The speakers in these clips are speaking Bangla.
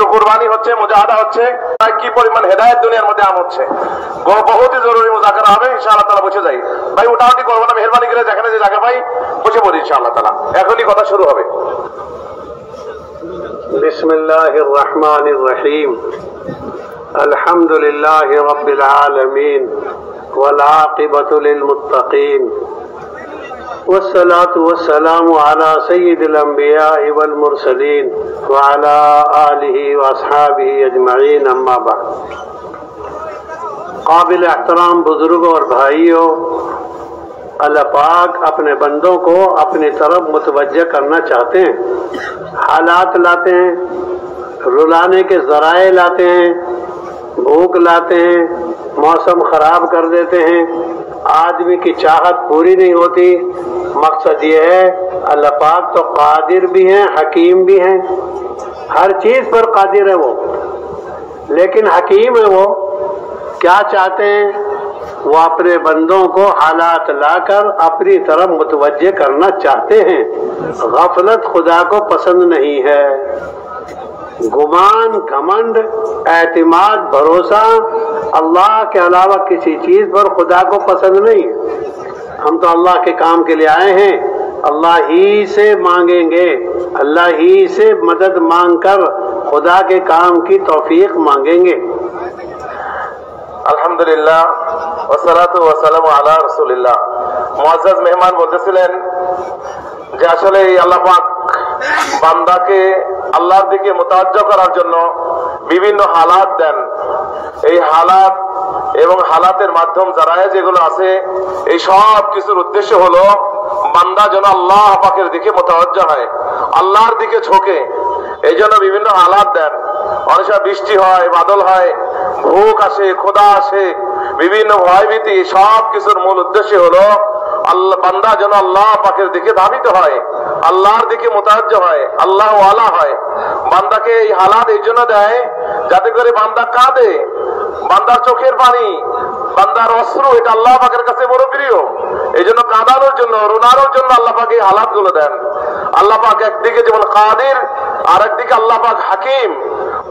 একটু কুরবানি হচ্ছে, মুজাহাদা হচ্ছে, কি পরিমাণ হেদায়েত দুনিয়ার মধ্যে আম হচ্ছে, বহুতই জরুরি মুযাকারা হবে ইনশাআল্লাহ তাআলা। বসে যাই ভাই, ওটাওটি করবো না, মেহরবানি করে যেখানে যে জায়গা ভাই বসে পড়ি ইনশাআল্লাহ তাআলা। এখনই কথা শুরু হবে। বিসমিল্লাহির রহমানির রহিম। আলহামদুলিল্লাহি রাব্বিল আলামিন ওয়াল আকিবাতু লিল মুত্তাকিন والصلاة والسلام على سيد الأنبياء والمرسلين وعلى آله وأصحابه أجمعين أما بعد۔ قابل احترام بزرگوں اور بھائیوں، اللہ پاک اپنے بندوں کو اپنی طرف متوجہ کرنا چاہتے ہیں، حالات لاتے ہیں، رلانے کے ذرائع لاتے ہیں، بھوک لاتے ہیں، موسم خراب کر دیتے ہیں، آدمی کی چاہت پوری نہیں ہوتی۔ مقصد یہ ہے اللہ پاک تو قادر بھی ہیں، حکیم بھی ہیں، ہر چیز پر قادر ہے وہ، لیکن حکیم ہے وہ۔ کیا چاہتے ہیں؟ وہ اپنے بندوں کو حالات لا کر اپنی طرف متوجہ کرنا چاہتے ہیں۔ غفلت خدا کو پسند نہیں ہے، گمان، گھمنڈ، اعتماد، بھروسہ اللہ کے علاوہ کسی چیز پر خدا کو پسند نہیں ہے۔ ہم تو اللہ کے کام کے لیے آئے ہیں، اللہ ہی سے مانگیں گے، اللہ ہی سے مدد مانگ کر خدا کے کام کی توفیق مانگیں گے۔ আলহামদুলিল্লাহ ওয়াসসালাতু ওয়াসসালামু আলা রাসূলিল্লাহ। মুআজ্জাজ মেহমান বলতেছিলেন যে আসলে এই আল্লাহ পাক বান্দাকে আল্লাহর দিকে মুতাওয়াজ্জহ করার জন্য বিভিন্ন হালাত দেন। এই হালাত এবং হালাতের মাধ্যম জারায়ে যেগুলো আছে, এই সব কিছুর উদ্দেশ্য হলো বান্দা যেন আল্লাহ পাকের দিকে মুতাওয়াজ্জহ হয়, আল্লাহর দিকে ঝোঁকে। এই জন্য বিভিন্ন হালাত দেন। অনেক সময় বৃষ্টি হয়, বাদল হয়, ভোগ আসে, ক্ষুধা আসে, বিভিন্ন ভয়ভীতি, সব কিছুর মূল উদ্দেশ্য হলো আল্লাহ বান্দা যেন আল্লাহ পাকের দিকে ধাবিত হয়, আল্লাহর দিকে মুতাওয়াজ্জহ হয়, আল্লাহ ওয়ালা হয়। বান্দাকে এই হালাত এই জন্য দেয় যাতে করে বান্দা কাঁদে, বান্দার চোখের পানি, বান্দার অশ্রু, এটা আল্লাহ পাকের কাছে বড় প্রিয়। এই জন্য কাঁদানোর জন্য, রোনানোর জন্য আল্লাহ পাক এই হালাত গুলো দেন। আল্লাহ পাক একদিকে যেমন কাদির, আর একদিকে আল্লাহ পাক হাকিম,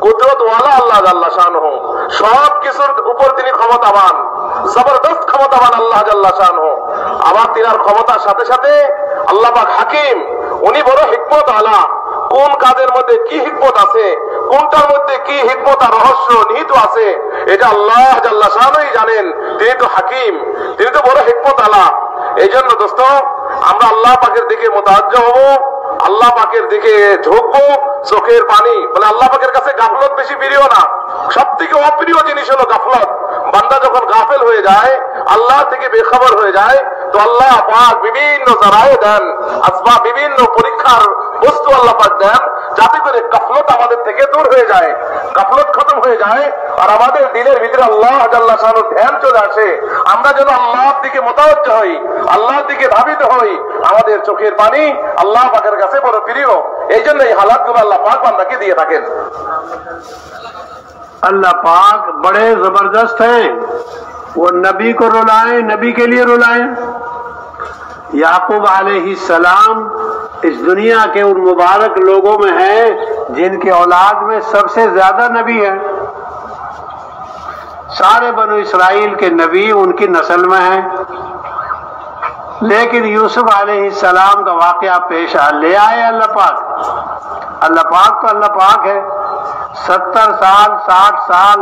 কুদরত ওয়ালা আল্লাহ জাল্লা শানহু, সব কিছুর উপর তিনি ক্ষমতাবান, জবরদস্ত ক্ষমতাবান আল্লাহ জাল্লা শানহু। আবার তিনার ক্ষমতার সাথে সাথে আল্লাহ পাক হাকিম, উনি বড় হিকমত আলা। কোন কাজের মধ্যে কি হিকমত আছে, কোনটার মধ্যে কি হিকমত আর রহস্য নিহিত আছে, এটা আল্লাহ জাল্লা শানহুই জানেন। তিনি তো হাকিম, তিনি তো বড় হিকমত আলা। এই জন্য দোস্ত, আমরা আল্লাহ পাকের দিকে মুতাওয়াজ্জহ হব, আল্লাহ পাকের দিকে ঝুঁকবো। চোখের পানি বলে আল্লাহ পাকের কাছে গাফলত বেশি প্রিয় না, সব থেকে অপ্রিয় জিনিস হলো গাফলত। বান্দা যখন গাফেল হয়ে যায়, আল্লাহ থেকে বেখবর হয়ে যায়, তো আল্লাহ পাক বিভিন্ন জারায়ে দেন, আসবাব, বিভিন্ন পরীক্ষার বস্তু আল্লাহ পাক দেন, যাতে করে গাফলত আমাদের থেকে দূর হয়ে যায়, গাফলত খতম হয়ে যায়, আর আমাদের দিলের ভিতরে আল্লাহ জাল্লা শানুর ধ্যান চলে আসে। আমরা যেন আল্লাহর দিকে মুতাওয়াজ্জহ হই, আল্লাহর দিকে ধাবিত হই। আমাদের চোখের পানি আল্লাহ পাকের কাছে বড় প্রিয়। এই জন্য এই হালাতগুলো আল্লাহ পাক বান্দাকে দিয়ে থাকেন। اللہ پاک بڑے زبردست ہیں، وہ نبی کو رلائیں، نبی کے لیے رلائیں۔ یعقوب علیہ السلام اس دنیا کے ان مبارک لوگوں میں ہیں جن کے اولاد میں سب سے زیادہ نبی ہیں۔ سارے بنو اسرائیل کے نبی ان کی نسل میں ہیں، لیکن یوسف علیہ السلام کا واقعہ پیش لے آئے اللہ پاک۔ اللہ پاک تو اللہ پاک ہے، 70 سال 60 سال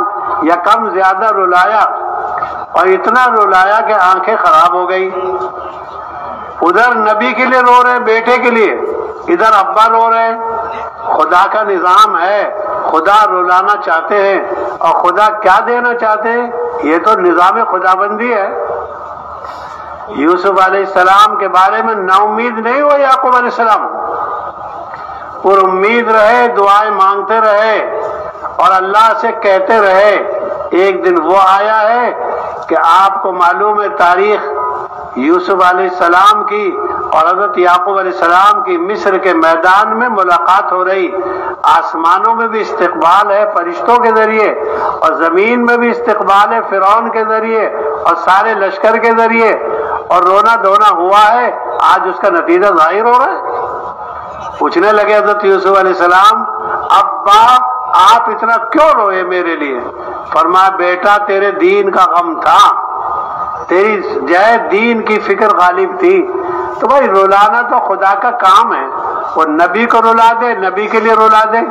یا کم زیادہ رلایا، اور اتنا رلایا کہ آنکھیں خراب ہو گئی۔ ادھر نبی کے لیے رو رہے ہیں، بیٹے کے لیے، ادھر ابا رو رہے ہیں۔ خدا کا نظام ہے، خدا رلانا چاہتے ہیں، اور خدا کیا دینا چاہتے ہیں؟ یہ تو نظام خدا بندی ہے۔ یوسف علیہ السلام کے بارے میں نا امید نہیں ہوا یعقوب علیہ السلام، پر امید رہے، دعائیں مانگتے رہے، اور اللہ سے کہتے رہے۔ ایک دن وہ آیا ہے کہ آپ کو معلوم ہے تاریخ یوسف علیہ السلام کی اور حضرت یعقوب علیہ السلام کی مصر کے میدان میں ملاقات ہو رہی۔ آسمانوں میں بھی استقبال ہے فرشتوں کے ذریعے، اور زمین میں بھی استقبال ہے فرعون کے ذریعے اور سارے لشکر کے ذریعے، اور رونا دھونا ہوا ہے۔ آج اس کا نتیجہ ظاہر ہو رہا ہے۔ پوچھنے لگے حضرت یوسف علیہ السلام، ابا آپ اتنا کیوں روئے میرے لیے؟ فرمایا بیٹا تیرے دین کا غم تھا، تیری جائے دین کی فکر غالب تھی، تو بھائی رلانا تو خدا کا کام ہے، وہ نبی کو رلا دے، نبی کے لیے رلا دے،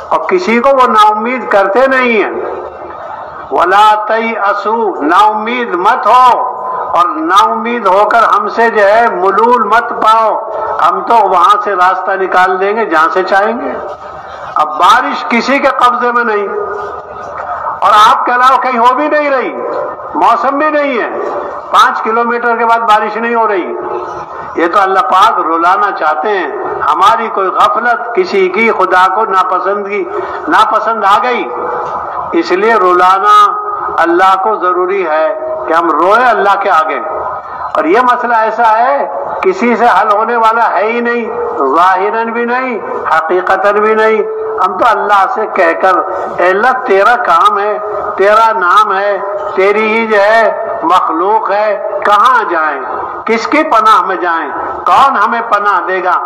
اور کسی کو وہ نا امید کرتے نہیں ہیں۔ ولا تیأسوا، نا امید مت ہو، اور نا امید ہو کر ہم سے جو ہے ملول مت پاؤ، ہم تو وہاں سے راستہ نکال دیں گے جہاں سے چاہیں گے۔ اب بارش کسی کے قبضے میں نہیں، اور آپ کے علاوہ کہیں ہو بھی نہیں رہی، موسم بھی نہیں ہے، 5 کلومیٹر کے بعد بارش نہیں ہو رہی، یہ تو اللہ پاک رلانا چاہتے ہیں، ہماری کوئی غفلت کسی کی خدا کو ناپسند آ گئی، اس لیے رلانا اللہ کو ضروری ہے کہ ہم روئے اللہ کے آگے۔ اور یہ مسئلہ ایسا ہے کسی سے حل ہونے والا ہے ہی نہیں، ظاہراً بھی نہیں، حقیقتاً بھی نہیں۔ ہم تو اللہ سے کہہ کر اے اللہ تیرا کام ہے، تیرا نام ہے، تیری ہی جو ہے مخلوق ہے، کہاں جائیں، کس کی پناہ میں جائیں، کون ہمیں پناہ دے گا؟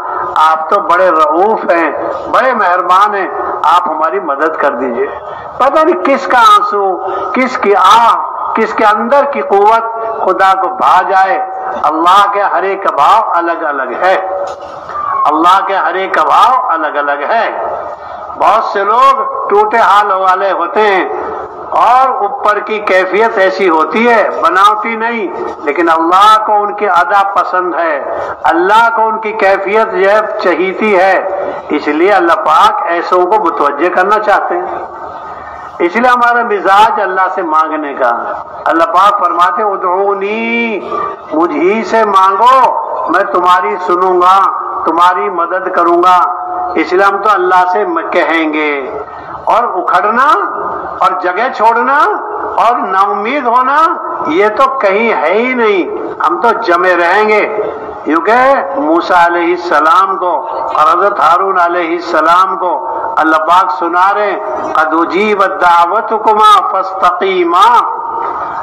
آپ تو بڑے رؤوف ہیں، بڑے مہربان ہیں، آپ ہماری مدد کر دیجئے۔ پتہ نہیں کس کا آنسو، کس کی آہ، کس کے اندر کی قوت خدا کو بھا جائے۔ اللہ کے ہر ایک کا بھاؤ الگ الگ ہے، اللہ کے ہر ایک کا بھاؤ الگ الگ ہے۔ بہت سے لوگ ٹوٹے حال والے ہوتے ہیں اور اوپر کی کیفیت ایسی ہوتی ہے بناوٹی نہیں، لیکن اللہ کو ان کی ادا پسند ہے، اللہ کو ان کی کیفیت جو ہے چہیتی ہے، اس لیے اللہ پاک ایسوں کو متوجہ کرنا چاہتے ہیں۔ اس لیے ہمارا مزاج اللہ سے مانگنے کا، اللہ پاک فرماتے ادعونی، مجھ سے مانگو میں تمہاری سنوں گا، تمہاری مدد کروں گا۔ اس لیے ہم تو اللہ سے کہیں گے، اور اکھڑنا اور جگہ چھوڑنا اور نا امید ہونا یہ تو کہیں ہے ہی نہیں، ہم تو جمے رہیں گے۔ کیونکہ موسیٰ علیہ السلام کو اور حضرت ہارون علیہ السلام کو اللہ پاک سنا رہے قد اجیبت دعوتکما فاستقیما،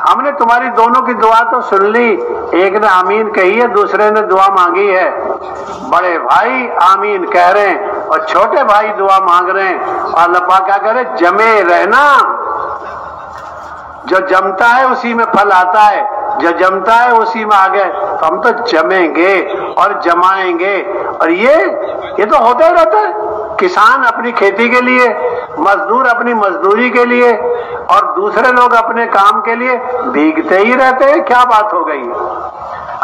ہم نے تمہاری دونوں کی دعا تو سن لی، ایک نے آمین کہی ہے، دوسرے نے دعا مانگی ہے، بڑے بھائی آمین کہہ رہے ہیں اور چھوٹے بھائی دعا مانگ رہے ہیں، اور اللہ پاک کیا کہہ رہے جمے رہنا، جو جمتا ہے اسی میں پھل آتا ہے، جو جمتا ہے اسی میں آگے، تو ہم تو جمیں گے اور جمائیں گے۔ اور یہ تو ہوتا ہی رہتا ہے، کسان اپنی کھیتی کے لیے، مزدور اپنی مزدوری کے لیے، اور دوسرے لوگ اپنے کام کے لیے بھیگتے ہی رہتے ہیں، کیا بات ہو گئی؟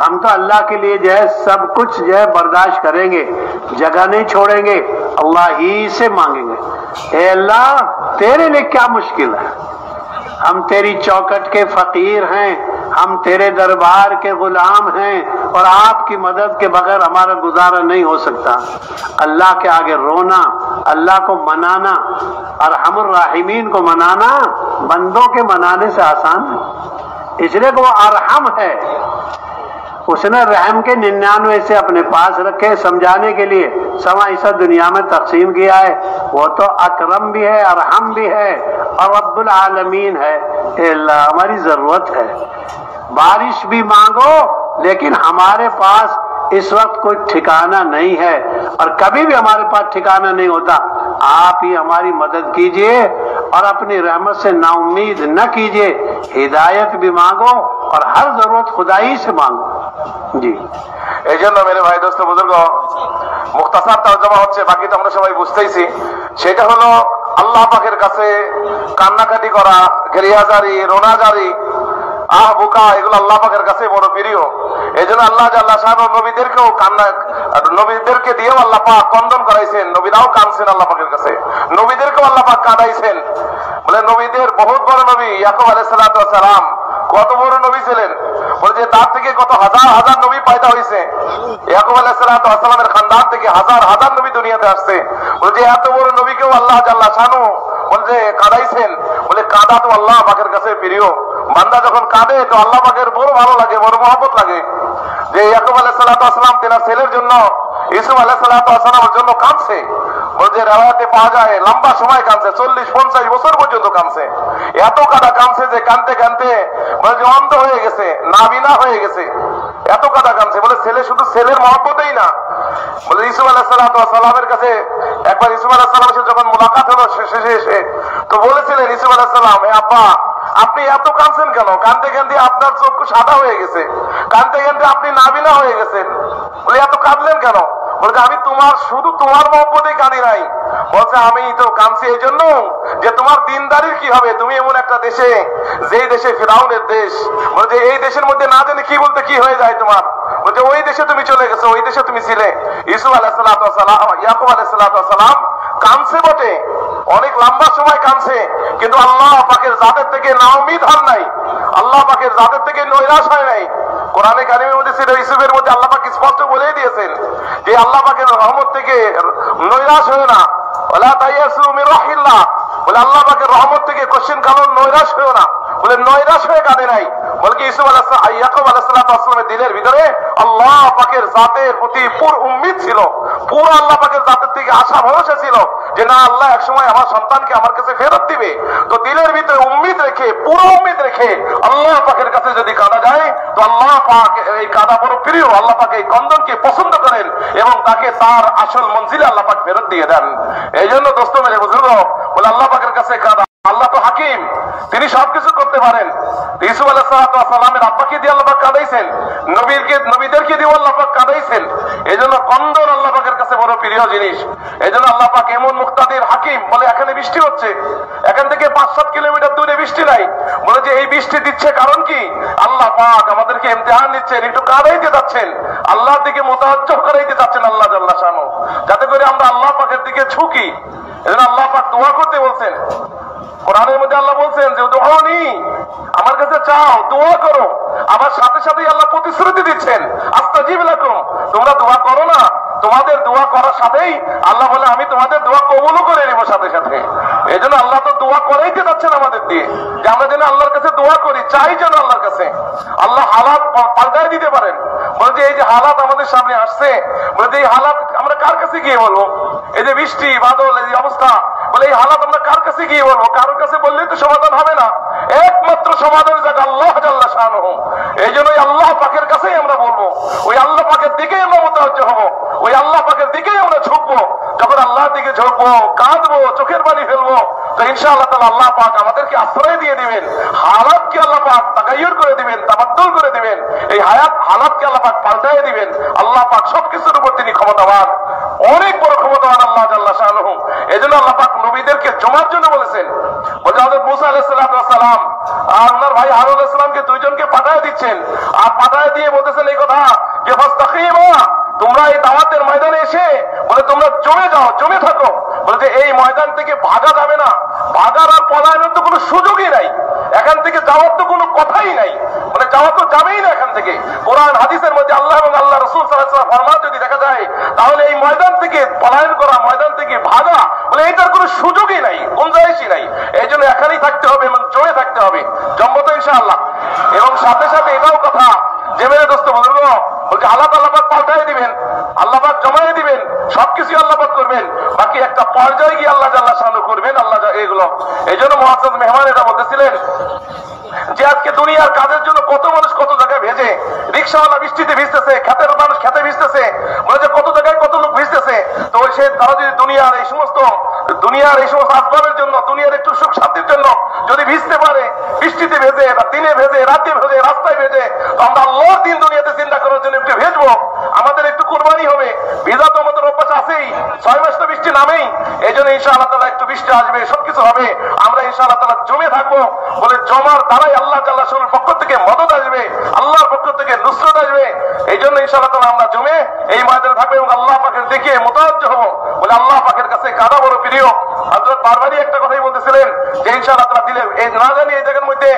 ہم تو اللہ کے لیے جو ہے سب کچھ جو ہے برداشت کریں گے، جگہ نہیں چھوڑیں گے، اللہ ہی سے مانگیں گے۔ اے اللہ تیرے لیے کیا مشکل ہے، ہم تیری چوکٹ کے فقیر ہیں، ہم تیرے دربار کے غلام ہیں، اور آپ کی مدد کے بغیر ہمارا گزارا نہیں ہو سکتا۔ اللہ کے آگے رونا، اللہ کو منانا، ارحم الراحمین کو منانا بندوں کے منانے سے آسان ہے، اس لیے کہ وہ ارحم ہے، اس نے رحم کے 99 سے اپنے پاس رکھے سمجھانے کے لیے، سوا حصہ دنیا میں تقسیم کیا ہے، وہ تو اکرم بھی ہے، ارحم بھی ہے، اور رب العالمین ہے۔ اے اللہ ہماری ضرورت ہے، بارش بھی مانگو، لیکن ہمارے پاس اس وقت کوئی ٹھکانہ نہیں ہے، اور کبھی بھی ہمارے پاس ٹھکانہ نہیں ہوتا، آپ ہی ہماری مدد کیجئے، اور اپنی رحمت سے نا امید نہ کیجئے، ہدایت بھی مانگو اور ہر ضرورت خدائی سے مانگو۔ জি এই জন্য মেরে ভাই দোস্ত বুজুর্গ মুখতাসার তরজমা হচ্ছে, বাকি তো আমরা সবাই বুঝতেইছি, সেটা হলো আল্লাহ পাকের কাছে কান্নাকাটি করা, গেরিয়াজারি, রোনাজারি, আহ বুকা, এগুলো আল্লাহ পাকের কাছে বড় প্রিয়। এই জন্য আল্লাহ জাল্লাহ শাহ নবীদেরকেও নবীদেরকে দিয়েও আল্লাহ পাক কন্দন করাইছেন, নবীরাও কাঁদছেন আল্লাহ পাকের কাছে, নবীদেরকেও আল্লাহ পাক কাঁদাইছেন। বলে নবীদের বহুত বড় নবী ইয়াকুব আলাইহিস সালাতু ওয়াস সালাম কত বড় নবী ছিলেন, বলে যে তার থেকে কত হাজার হাজার নবী পয়দা হয়েছে, ইয়াকুব আলাইহিস সালাতু ওয়াস সালামের খানদান থেকে হাজার হাজার নবী দুনিয়াতে আসছে। বলে যে এত বড় নবীকেও আল্লাহ জাল্লাহ শানু বলে যে কাঁদাইছেন, বলে কাঁদা তো আল্লাহ পাকের কাছে প্রিয়। বান্দা যখন কাঁদে তো আল্লাহ পাকের বড় ভালো লাগে, বড় মহব্বত লাগে। যে ইয়াকুব আলাইহিস সালাতু ওয়াস সালাম তেনার ছেলের জন্য, ইউসুফ আলাইহিস সালাতু ওয়াস সালামের জন্য কাঁদছে, বলছে রেওয়ায়তে পাওয়া যায় লম্বা সময় কাঁদছে, 40-50 বছর পর্যন্ত কাঁদছে। এত কাদা কাঁদছে যে কাঁদতে কাঁদতে বলে যে অন্ধ হয়ে গেছে, নাবিনা হয়ে গেছে, এত কাদা কাঁদছে। বলে ছেলে শুধু ছেলের মহব্বতেই না, বলে ইউসুফ আলাইহিস সালামের কাছে একবার ইউসুফ আলাইহিস সালামের যখন মুলাকাত হলো শেষে এসে, তো বলেছিলেন ইউসুফ আলাইহিস সালাম, হে আব্বা আপনি এত কাঁদছেন কেন? কাঁদতে কাঁদতে আপনার চক্ষু সাদা হয়ে গেছে, কাঁদতে কাঁদতে আপনি নাবিনা হয়ে গেছেন, বলে এত কাঁদলেন কেন? বলছে আমি শুধু তোমার মহব্বতেই কাঁদি নাই, বলছে আমি তো কাঁদছি এই জন্য যে তোমার দিনদারির কি হবে। তুমি এমন একটা দেশে, যেই দেশে ফিরাউনের দেশ, বলছে এই দেশের মধ্যে না জানি কি বলতে কি হয়ে যায় তোমার, বলছে ওই দেশে তুমি চলে গেছো, ওই দেশে তুমি ছিলে। ইউসুফ আলাইহিস সালাম, ইয়াকুব আলাইহিস সালাম কাঁদছে বটে, অনেক লম্বা সময় কাঁদছে, কিন্তু আল্লাহ পাকের জাতের থেকে নাউমিদ হন নাই, আল্লাহ পাকের জাতের থেকে নৈরাশ হয় নাই। কোরআনে কারিমের মধ্যে ছিল ইউসুফের মধ্যে আল্লাহ পাক স্পষ্ট বলেই দিয়েছেন যে আল্লাহ পাকের রহমত থেকে নৈরাশ হয় না, ওয়ালা তাইয়াসু মির রাহিল্লাহ, বলে আল্লাহ পাকের রহমত থেকে কোশ্চেন কানুন নৈরাশ হয়েও না, বলে নৈরাশ হয়ে কাঁদে নাই। বলে কি ইউসুফ আলাইহিস সালাম, ইয়াকুব আলাইহিস সালামের দিলের ভিতরে আল্লাহ পাকের জাতের প্রতি পুরো উম্মিদ ছিল, পুরো আল্লাহ পাকের জাতের থেকে আশা ভরসা ছিল যে না আল্লাহ একসময় আমার সন্তানকে আমার কাছে ফেরত দিবে। তো দিলের ভিতরে উম্মিদ রেখে, পুরো উম্মিদ রেখে আল্লাহ পাকের কাছে যদি কাঁদা যায়, তো আল্লাহ পাক এই কাঁদা বড় প্রিয়, আল্লাহ পাক এই কন্দনকে পছন্দ করেন এবং তাকে তার আসল মঞ্জিলে আল্লাহ পাক ফেরত দিয়ে দেন। এই জন্য দোস্ত মেরে বুজুর্গ, বলে আল্লাহ পাকের কাছে কাঁদা, আল্লাহ তো হাকিম, তিনি সবকিছু করতে পারেন। ইউসুফ আলাইহিস সালামের আব্বাকে দিয়ে আল্লাহ পাক কাঁদাইছেন, নবীদেরকে দিয়ে আল্লাহ পাক কাঁদাইছেন। এই জন্য কন্দন আল্লাহ পাকের কাছে বড় প্রিয় জিনিস। এই জন্য আল্লাহ পাক এমন মুক্তাদির হাকিম, বলে এখানে বৃষ্টি হচ্ছে, এখান থেকে 5-7 কিলোমিটার দূরে বৃষ্টি নাই, বলে যে এই বৃষ্টি দিচ্ছে কারণ কি? আল্লাহ পাক আমাদেরকে ইমতিহান নিচ্ছেন, একটু কাঁদাইতে যাচ্ছেন, আল্লাহর দিকে মুতাওয়াজ্জহ করাইতে যাচ্ছেন আল্লাহ জাল্লা শানু, যাতে করে আমরা আল্লাহ পাকের দিকে ঝুঁকি। এজন্য আল্লাহ পাক দোয়া করতে বলছেন, কোরআনের মধ্যে আল্লাহ বলছেন যে দুআনি, আমার কাছে চাও, দোয়া করো। আবার সাথে সাথে আল্লাহ প্রতিশ্রুতি দিচ্ছেন আস্তাজিব লাকুম, তোমরা দোয়া করো না, তোমাদের দোয়া করার সাথেই আল্লাহ বলে আমি তোমাদের দোয়া কবুলও করে নেব সাথে সাথে। এই জন্য আল্লাহ তো দোয়া করাইতে যাচ্ছেন আমাদের দিয়ে, যে আমরা যেন আল্লাহর কাছে দোয়া করি, চাই যেন আল্লাহর কাছে আল্লাহ হালাত পাল্টাই দিতে পারেন। বলে যে এই যে হালাত আমাদের সামনে আসছে, বলে যে এই হালাত আমরা কার কাছে গিয়ে বলবো? এই যে বৃষ্টি বাদল, এই অবস্থা, বলে এই হালাত আমরা কার কাছে গিয়ে বলবো? কারোর কাছে বললেই তো সমাধান হবে না, একমাত্র সমাধান যাক আল্লাহ জাল্লা শানুহু। এই জন্য আল্লাহ পাকের কাছেই আমরা বলবো, ওই আল্লাহ পাকের দিকেই আমরা মুতাওয়াজ্জহ হব, ওই আল্লাহ পাকের দিকেই আমরা ঝুঁকবো। যখন আল্লাহর দিকে ঝুঁকবো, কাঁদবো, চোখের পানি ফেলবো, তো ইনশাআল্লাহ তাআলা আল্লাহ পাক আমাদেরকে আশ্রয় দিয়ে দিবেন, হালাতকে আল্লাহ পাক তাগায়্যুর করে দিবেন, তাবাদ্দুল করে দিবেন, এই হালাতকে আল্লাহ পাক পাল্টায় দিবেন। আল্লাহ পাক সবকিছুর উপর তিনি ক্ষমতাবান, অনেক বড় ক্ষমতাবান আল্লাহ জাল্লা শানুহু। এই জন্য আল্লাহ পাক নবীদেরকে জমার জন্য বলেছেন, বলে হযরত মুসা আলাইহিস সালাম আর ওনার ভাই হারুন আলাইহিস সালামকে দুইজনকে পাঠায় দিচ্ছেন, আর পাঠায় দিয়ে বলতেছেন এই কথা যে ফাস্তাকিমা, তোমরা এই দাওয়াতের ময়দানে এসে বলে তোমরা জমে যাও, জমে থাকো। বলে যে এই ময়দান থেকে ভাগা যাবে না, ভাগার আর পলায়নের তো কোনো সুযোগই নাই, এখান থেকে যাওয়ার তো কোনো কথাই নাই, মানে যাওয়া তো যাবেই না এখান থেকে। কোরআন হাদিসের মধ্যে আল্লাহ এবং আল্লাহ রাসূল সাল্লাল্লাহু আলাইহি ওয়াসাল্লাম ফরমান যদি দেখা যায়, তাহলে এই ময়দান থেকে পলায়ন করা, ময়দান থেকে ভাগা, বলে এটার কোনো সুযোগই নাই, গুঞ্জাইশই নাই। এই জন্য এখানেই থাকতে হবে এবং জমে থাকতে হবে, জমবো তো ইনশাআল্লাহ। এবং সাথে সাথে এটাও কথা যে মেরে দোস্ত বুজুর্গ, বলছে আল্লাহ তাআলা পাক পাল্টায় দিবেন, আল্লাহ পাক জমায়ে দিবেন, সবকিছু আল্লাহ পাক করবেন, বাকি একটা পর্যায়ে গিয়ে আল্লাহ জাল্লা শানু করবেন আল্লাহ এগুলো। এই জন্য মুআজ্জাজ মেহমান এটা বলতেছিলেন যে আজকে দুনিয়ার কাজের জন্য কত মানুষ কত জায়গায় ভেজে, রিক্সাওয়ালা বৃষ্টিতে ভিজতেছে, খেতের মানুষ খেতে ভিজতেছে, মনে হচ্ছে কত জায়গায় কত লোক ভিজতেছে। তো সে তারা যদি দুনিয়ার এই সমস্ত আসবাবের জন্য, দুনিয়ার একটু সুখ শান্তির জন্য যদি ভিজতে পারে, বৃষ্টিতে ভেজে, দিনে ভেজে, রাতে ভেজে, রাস্তায় ভেজে, তো আমরা আল্লাহর দিন দুনিয়াতে চিন্তা করার জন্য একটু ভেজবো, আমাদের একটু কুরবানি হবে। ভিজা তো আমাদের অভ্যাস আছেই, 6 মাস তো বৃষ্টি নামেই। এই জন্য ইনশাআল্লাহ তাআলা একটু বৃষ্টি আসবে, সবকিছু হবে, আমরা ইনশাআল্লাহ তাআলা জমে থাকবো। বলে জমার দ্বারাই আল্লাহ তাআলা শুনুর পক্ষ থেকে মদদ আসবে, আল্লাহর পক্ষ থেকে নুসরত আসবে। এই জন্য ইনশাআল্লাহ তাআলা আমরা জমে এই ময়দানে থাকবো এবং আল্লাহ পাকের দিকে মুতাওয়াজ্জহ হবো। বলে আল্লাহ পাকের কাছে কাদা বড় প্রিয়। হযরত বারবারই একটা কথাই বলতেছিলেন যে ইনশাআল্লাহ তাআলা দিলে এই না জানি এই জায়গার মধ্যে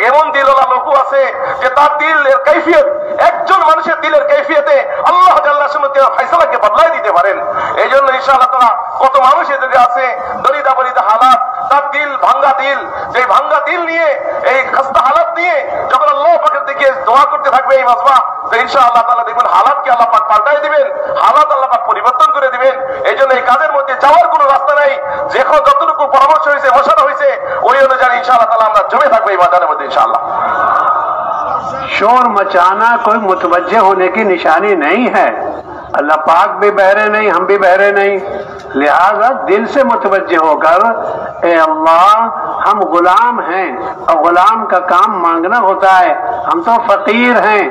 এমন দিলওয়ালা লোক আছে যে তার দিলের কাইফিয়ত, একজন মানুষের দিলের কাইফিয়তে আল্লাহ জাল্লা শানু ফয়সালাকে বদলাই দিতে পারেন। এই জন্য ইনশাআল্লাহ তাআলা কত মানুষ এদিকে আছে দরিদা বরিদা হালাত, তার দিল ভাঙ্গা দিল, যে ভাঙ্গা দিল নিয়ে এই খাস্তা হালাত নিয়ে যখন আল্লাহ পাকের দিকে দোয়া করতে থাকবে এই মাজমা, তো ইনশাআল্লাহ তাআলা দেখবেন হালাতকে আল্লাহ পাক পাল্টাই দিবেন, হালাত আল্লাহ পাক পরিবর্তন করে দিবেন। এই জন্য এই কাজের মধ্যে যাওয়ার কোনো রাস্তা নাই। যখন যতটুকু পরামর্শ হয়েছে, বসানো হয়েছে, ওই অনুযায়ী ইনশাআল্লাহ তাআলা আমরা জমে থাকবো এই বাজারের মধ্যে ইনশাআল্লাহ। शोर मचाना कोई मुतवज्जे होने की निशानी नहीं है। अल्लाह पाक भी बहरे नहीं, हम भी बहरे नहीं, लिहाजा दिल से मुतवज्जे होकर ए अल्लाह हम गुलाम हैं और गुलाम का काम मांगना होता है। हम तो फकीर हैं,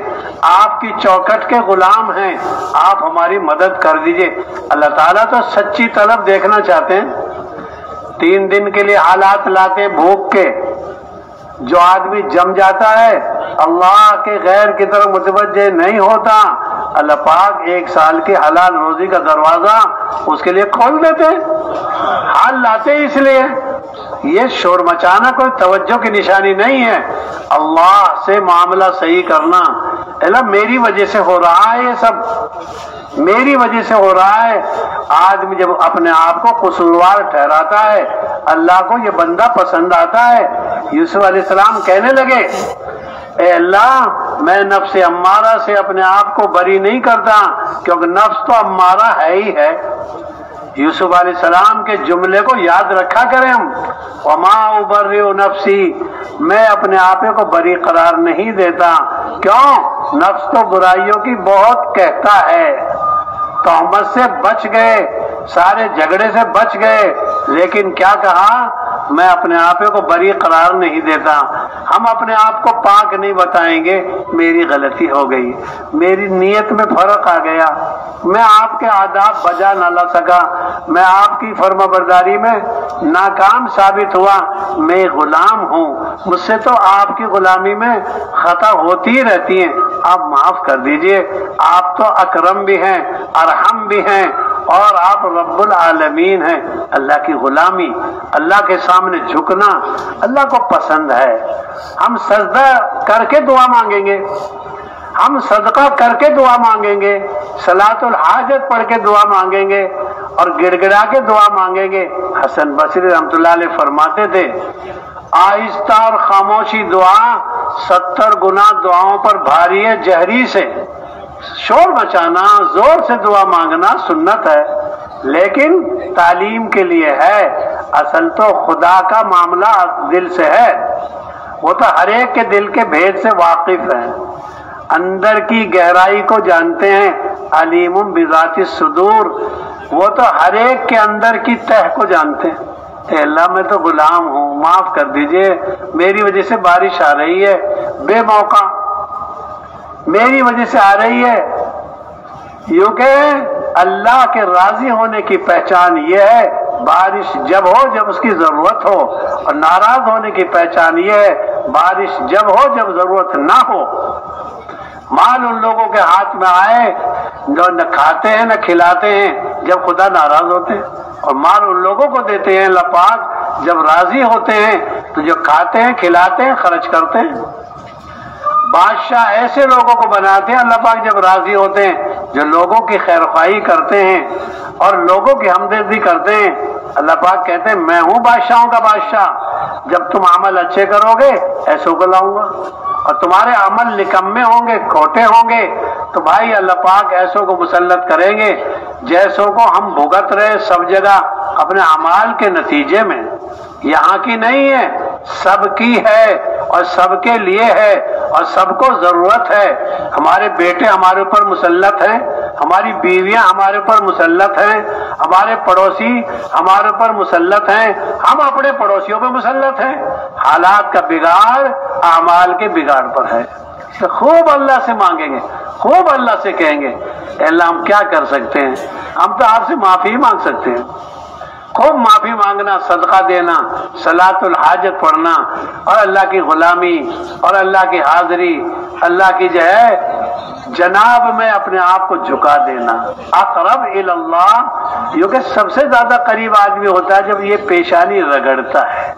आपकी चौखट के गुलाम हैं, आप हमारी मदद कर दीजिए। अल्लाह ताला तो सच्ची तलब देखना चाहते हैं। 3 दिन के लिए हालात लाते हैं भूख के, जो आदमी जम जाता है अल्लाह के गैर की तरफ मुतवज्जे नहीं होता, अल्लाह पाक 1 साल की हलाल रोजी का दरवाजा उसके लिए खोल देते, हाल लाते इसलिए। ये शोर मचाना कोई तवज्जो की निशानी नहीं है। अल्लाह से मामला सही करना, अल्लाह मेरी वजह से हो रहा है, ये सब मेरी वजह से हो रहा है। आदमी जब अपने आप को कसूरवार ठहराता है, अल्लाह को ये बंदा पसंद आता है। यूसुफ अलैहिस्सलाम कहने लगे, ए अल्लाह मैं नफ्स अम्मारा से अपने आप को बरी नहीं करता, क्योंकि नफ्स तो अम्मारा है ही है। यूसुफ अलैहिस्सलाम के जुमले को याद रखा करें हम, वमा उबर्रिउ नफ्सी, मैं अपने आप को बरी करार नहीं देता। क्यों? नफ्स तो बुराइयों की बहुत कहता है। तोहमत से बच गए, सारे झगड़े से बच गए, लेकिन क्या कहा? मैं अपने आप को बरी करार नहीं देता। हम अपने आप को पाक नहीं बताएंगे, मेरी गलती हो गई, मेरी नीयत में फर्क आ गया, मैं आपके आदाब बजा न ला सका, मैं आपकी फर्माबरदारी में नाकाम साबित हुआ, मैं गुलाम हूँ, मुझसे तो आपकी गुलामी में खता होती ही रहती है, आप माफ कर दीजिए। आप तो अकरम भी हैं, अरहम भी हैं, और आप रब्बुल आलमीन हैं। अल्लाह की गुलामी, अल्लाह के सामने झुकना अल्लाह को पसंद है। हम सजदा करके दुआ मांगेंगे, हम सदका करके दुआ मांगेंगे, सलातुल हाजत पढ़ के दुआ मांगेंगे और गिड़गिड़ा के दुआ मांगेंगे। हसन बसरी रहमतुल्लाह अलैह फरमाते थे, आहिस्ता और खामोशी दुआ 70 गुना दुआओं पर भारी है जहरी से। शोर मचाना, जोर से दुआ मांगना सुन्नत है, लेकिन तालीम के लिए है। असल तो खुदा का मामला दिल से है, वो तो हर एक के दिल के भेद से वाकिफ है, अंदर की गहराई को जानते हैं। अलीमुम बिज़ाति सुदूर, वो तो हर एक के अंदर की तह को जानते हैं। अल्लाह मैं तो गुलाम हूँ, माफ कर दीजिए, मेरी वजह से बारिश आ रही है बेमौका, मेरी वजह से आ रही है। यूं के अल्लाह के राजी होने की पहचान ये है, बारिश जब हो जब उसकी जरूरत हो, और नाराज होने की पहचान ये है, बारिश जब हो जब जरूरत ना हो। माल उन लोगों के हाथ में आए जो न खाते हैं न खिलाते हैं जब खुदा नाराज होते हैं, और माल उन लोगों को देते हैं अल्लाह पाक जब राजी होते हैं, तो जो खाते हैं खिलाते हैं खर्च करते हैं। बादशाह ऐसे लोगों को बनाते हैं अल्लाह पाक जब राजी होते हैं, जो लोगों की खैरख्वाही करते हैं और लोगों की हमदर्दी करते हैं। अल्लाह पाक कहते हैं मैं हूं बादशाहों का बादशाह, जब तुम अमल अच्छे करोगे ऐसों को लाऊंगा, और तुम्हारे अमल निकम्मे होंगे, खोटे होंगे, तो भाई अल्लाह पाक ऐसों को मुसल्लत करेंगे जैसों को हम भुगत रहे सब जगह अपने अमाल के नतीजे में। यहाँ की नहीं है, सबकी है और सबके लिए है और सबको जरूरत है। हमारे बेटे हमारे ऊपर मुसल्लत हैं, हमारी बीवियां हमारे ऊपर मुसल्लत हैं, हमारे पड़ोसी हमारे ऊपर मुसल्लत हैं, हम अपने पड़ोसियों पर मुसल्लत हैं। हालात का बिगाड़ अमाल के बिगाड़ पर है। तो खूब अल्लाह से मांगेंगे, खूब अल्लाह से कहेंगे, अल्लाह हम क्या कर सकते हैं, हम तो आपसे माफी ही मांग सकते हैं। खूब माफी मांगना, सदका देना, सलातुल हाजत पढ़ना, और अल्लाह की गुलामी और अल्लाह की हाजिरी, अल्लाह की जो है जनाब में अपने आप को झुका देना। अक़रब इल्लाह, जो कि सबसे ज्यादा करीब आदमी होता है जब ये पेशानी रगड़ता है,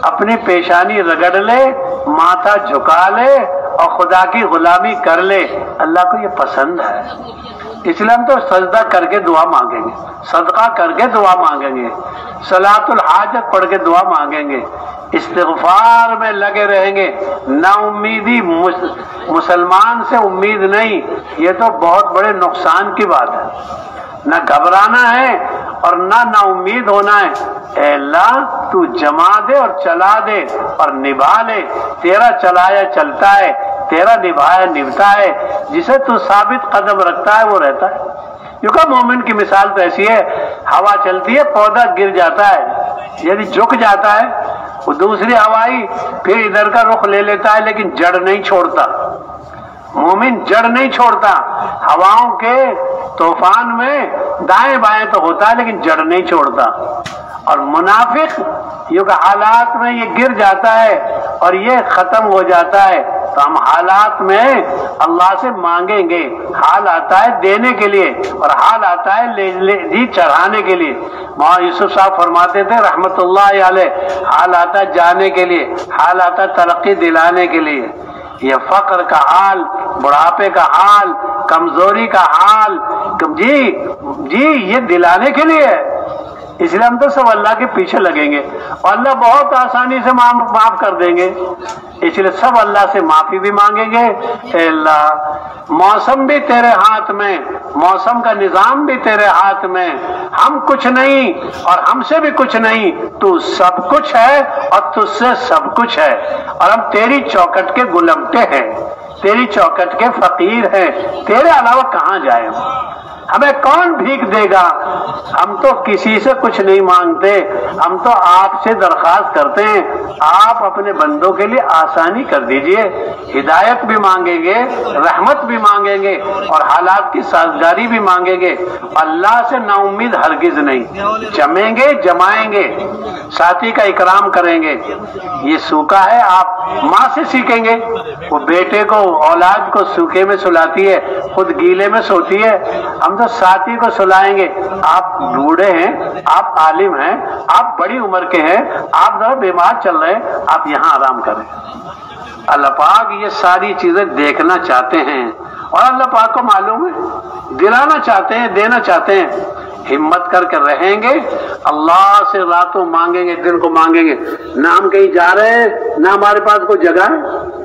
अपनी पेशानी रगड़ ले, माथा झुका ले और खुदा की गुलामी कर ले। अल्लाह को ये पसंद है। इसलिए हम तो सजदा करके दुआ मांगेंगे, सदका करके दुआ मांगेंगे, सलातुल हाजत पढ़ के दुआ मांगेंगे, इस्तिग़फ़ार में लगे रहेंगे। ना उम्मीदी, मुसलमान से उम्मीद नहीं, ये तो बहुत बड़े नुकसान की बात है। ना घबराना है और ना उम्मीद होना है। ऐ अल्लाह तू जमा दे और चला दे और निभा ले। तेरा चलाया चलता है, तेरा निभाया निभता है। जिसे तू साबित कदम रखता है वो रहता है। क्योंकि मोमिन की मिसाल तो ऐसी है, हवा चलती है, पौधा गिर जाता है, यदि झुक जाता है, वो दूसरी हवाई फिर इधर का रुख ले लेता है, लेकिन जड़ नहीं छोड़ता। मोमिन जड़ नहीं छोड़ता। हवाओं के तूफान में दाएं बाएं तो होता है, लेकिन जड़ नहीं छोड़ता। और मुनाफिक युग हालात में ये गिर जाता है और ये खत्म हो जाता है। तो हम हालात में अल्लाह से मांगेंगे। हाल आता है देने के लिए और हाल आता है ले चढ़ाने के लिए। मौलाना यूसुफ साहब फरमाते थे रहमतुल्लाह अलैह, हाल आता है जाने के लिए, हाल आता है तरक्की दिलाने के लिए। ये फक्र का हाल, बुढ़ापे का हाल, कमजोरी का हाल, जी ये दिलाने के लिए है। इसलिए हम तो सब अल्लाह के पीछे लगेंगे और अल्लाह बहुत आसानी से माफ कर देंगे। इसलिए सब अल्लाह से माफी भी मांगेंगे। अल्लाह मौसम भी तेरे हाथ में, मौसम का निजाम भी तेरे हाथ में, हम कुछ नहीं और हमसे भी कुछ नहीं, तू सब कुछ है और तुझसे सब कुछ है। और हम तेरी चौखट के गुलमटे हैं, तेरी चौखट के फकीर हैं, तेरे अलावा कहाँ जाए। हमें कौन भीख देगा। हम तो किसी से कुछ नहीं मांगते, हम तो आपसे दरखास्त करते हैं, आप अपने बंदों के लिए आसानी कर दीजिए। हिदायत भी मांगेंगे, रहमत भी मांगेंगे और हालात की साझगारी भी मांगेंगे। अल्लाह से नाउम्मीद हरगिज नहीं। जमेंगे, जमाएंगे, साथी का इकराम करेंगे। ये सूखा है, आप माँ से सीखेंगे। वो बेटे को, औलाद को सूखे में सुलाती है, खुद गीले में सोती है। हम तो साथी को सुलाएंगे, आप बूढ़े हैं, आप आलिम हैं, आप बड़ी उम्र के हैं, आप जरा बीमार चल रहे हैं, आप यहाँ आराम करें। अल्लाह पाक ये सारी चीजें देखना चाहते हैं और अल्लाह पाक को मालूम है, दिलाना चाहते हैं, देना चाहते हैं। हिम्मत करके रहेंगे, अल्लाह से रातों मांगेंगे, दिन को मांगेंगे। ना हम कहीं जा रहे हैं, ना हमारे पास कोई जगह है।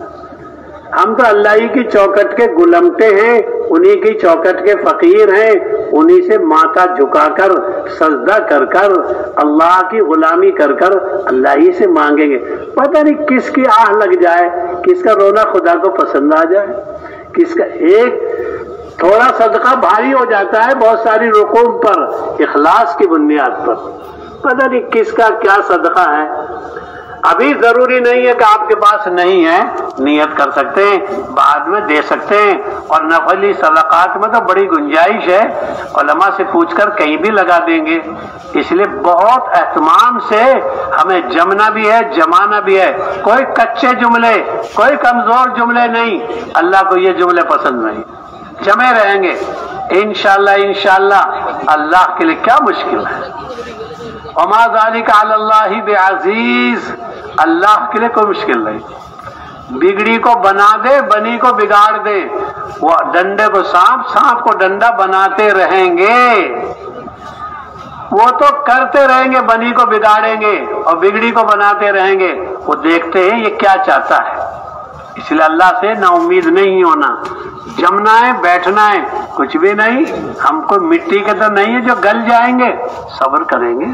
हम तो अल्लाह ही की चौखट के गुलमटे हैं, उन्हीं की चौखट के फकीर हैं। उन्हीं से माथा झुकाकर, सजदा कर कर, अल्लाह की गुलामी कर कर अल्लाह ही से मांगेंगे। पता नहीं किसकी आह लग जाए, किसका रोना खुदा को पसंद आ जाए, किसका एक थोड़ा सदका भारी हो जाता है बहुत सारी रुकूम पर, इखलास की बुनियाद पर। पता नहीं किसका क्या सदका है। अभी जरूरी नहीं है कि आपके पास नहीं है, नियत कर सकते हैं, बाद में दे सकते हैं। और नफली सदकात में तो बड़ी गुंजाइश है, उलमा से पूछकर कहीं भी लगा देंगे। इसलिए बहुत एहतमाम से हमें जमना भी है, जमाना भी है। कोई कच्चे जुमले, कोई कमजोर जुमले नहीं। अल्लाह को ये जुमले पसंद नहीं। जमे रहेंगे इंशाअल्लाह, इंशाअल्लाह। अल्लाह के लिए क्या मुश्किल है। वमा ज़ालिका अलल्लाहि बिअज़ीज़, अल्लाह के लिए कोई मुश्किल नहीं। बिगड़ी को बना दे, बनी को बिगाड़ दे। वो डंडे को सांप, सांप को डंडा बनाते रहेंगे। वो तो करते रहेंगे, बनी को बिगाड़ेंगे और बिगड़ी को बनाते रहेंगे। वो देखते हैं ये क्या चाहता है। इसलिए अल्लाह से ना उम्मीद नहीं होना। जमना है, बैठना है, कुछ भी नहीं। हमको मिट्टी के तो नहीं है जो गल जाएंगे, सब्र करेंगे,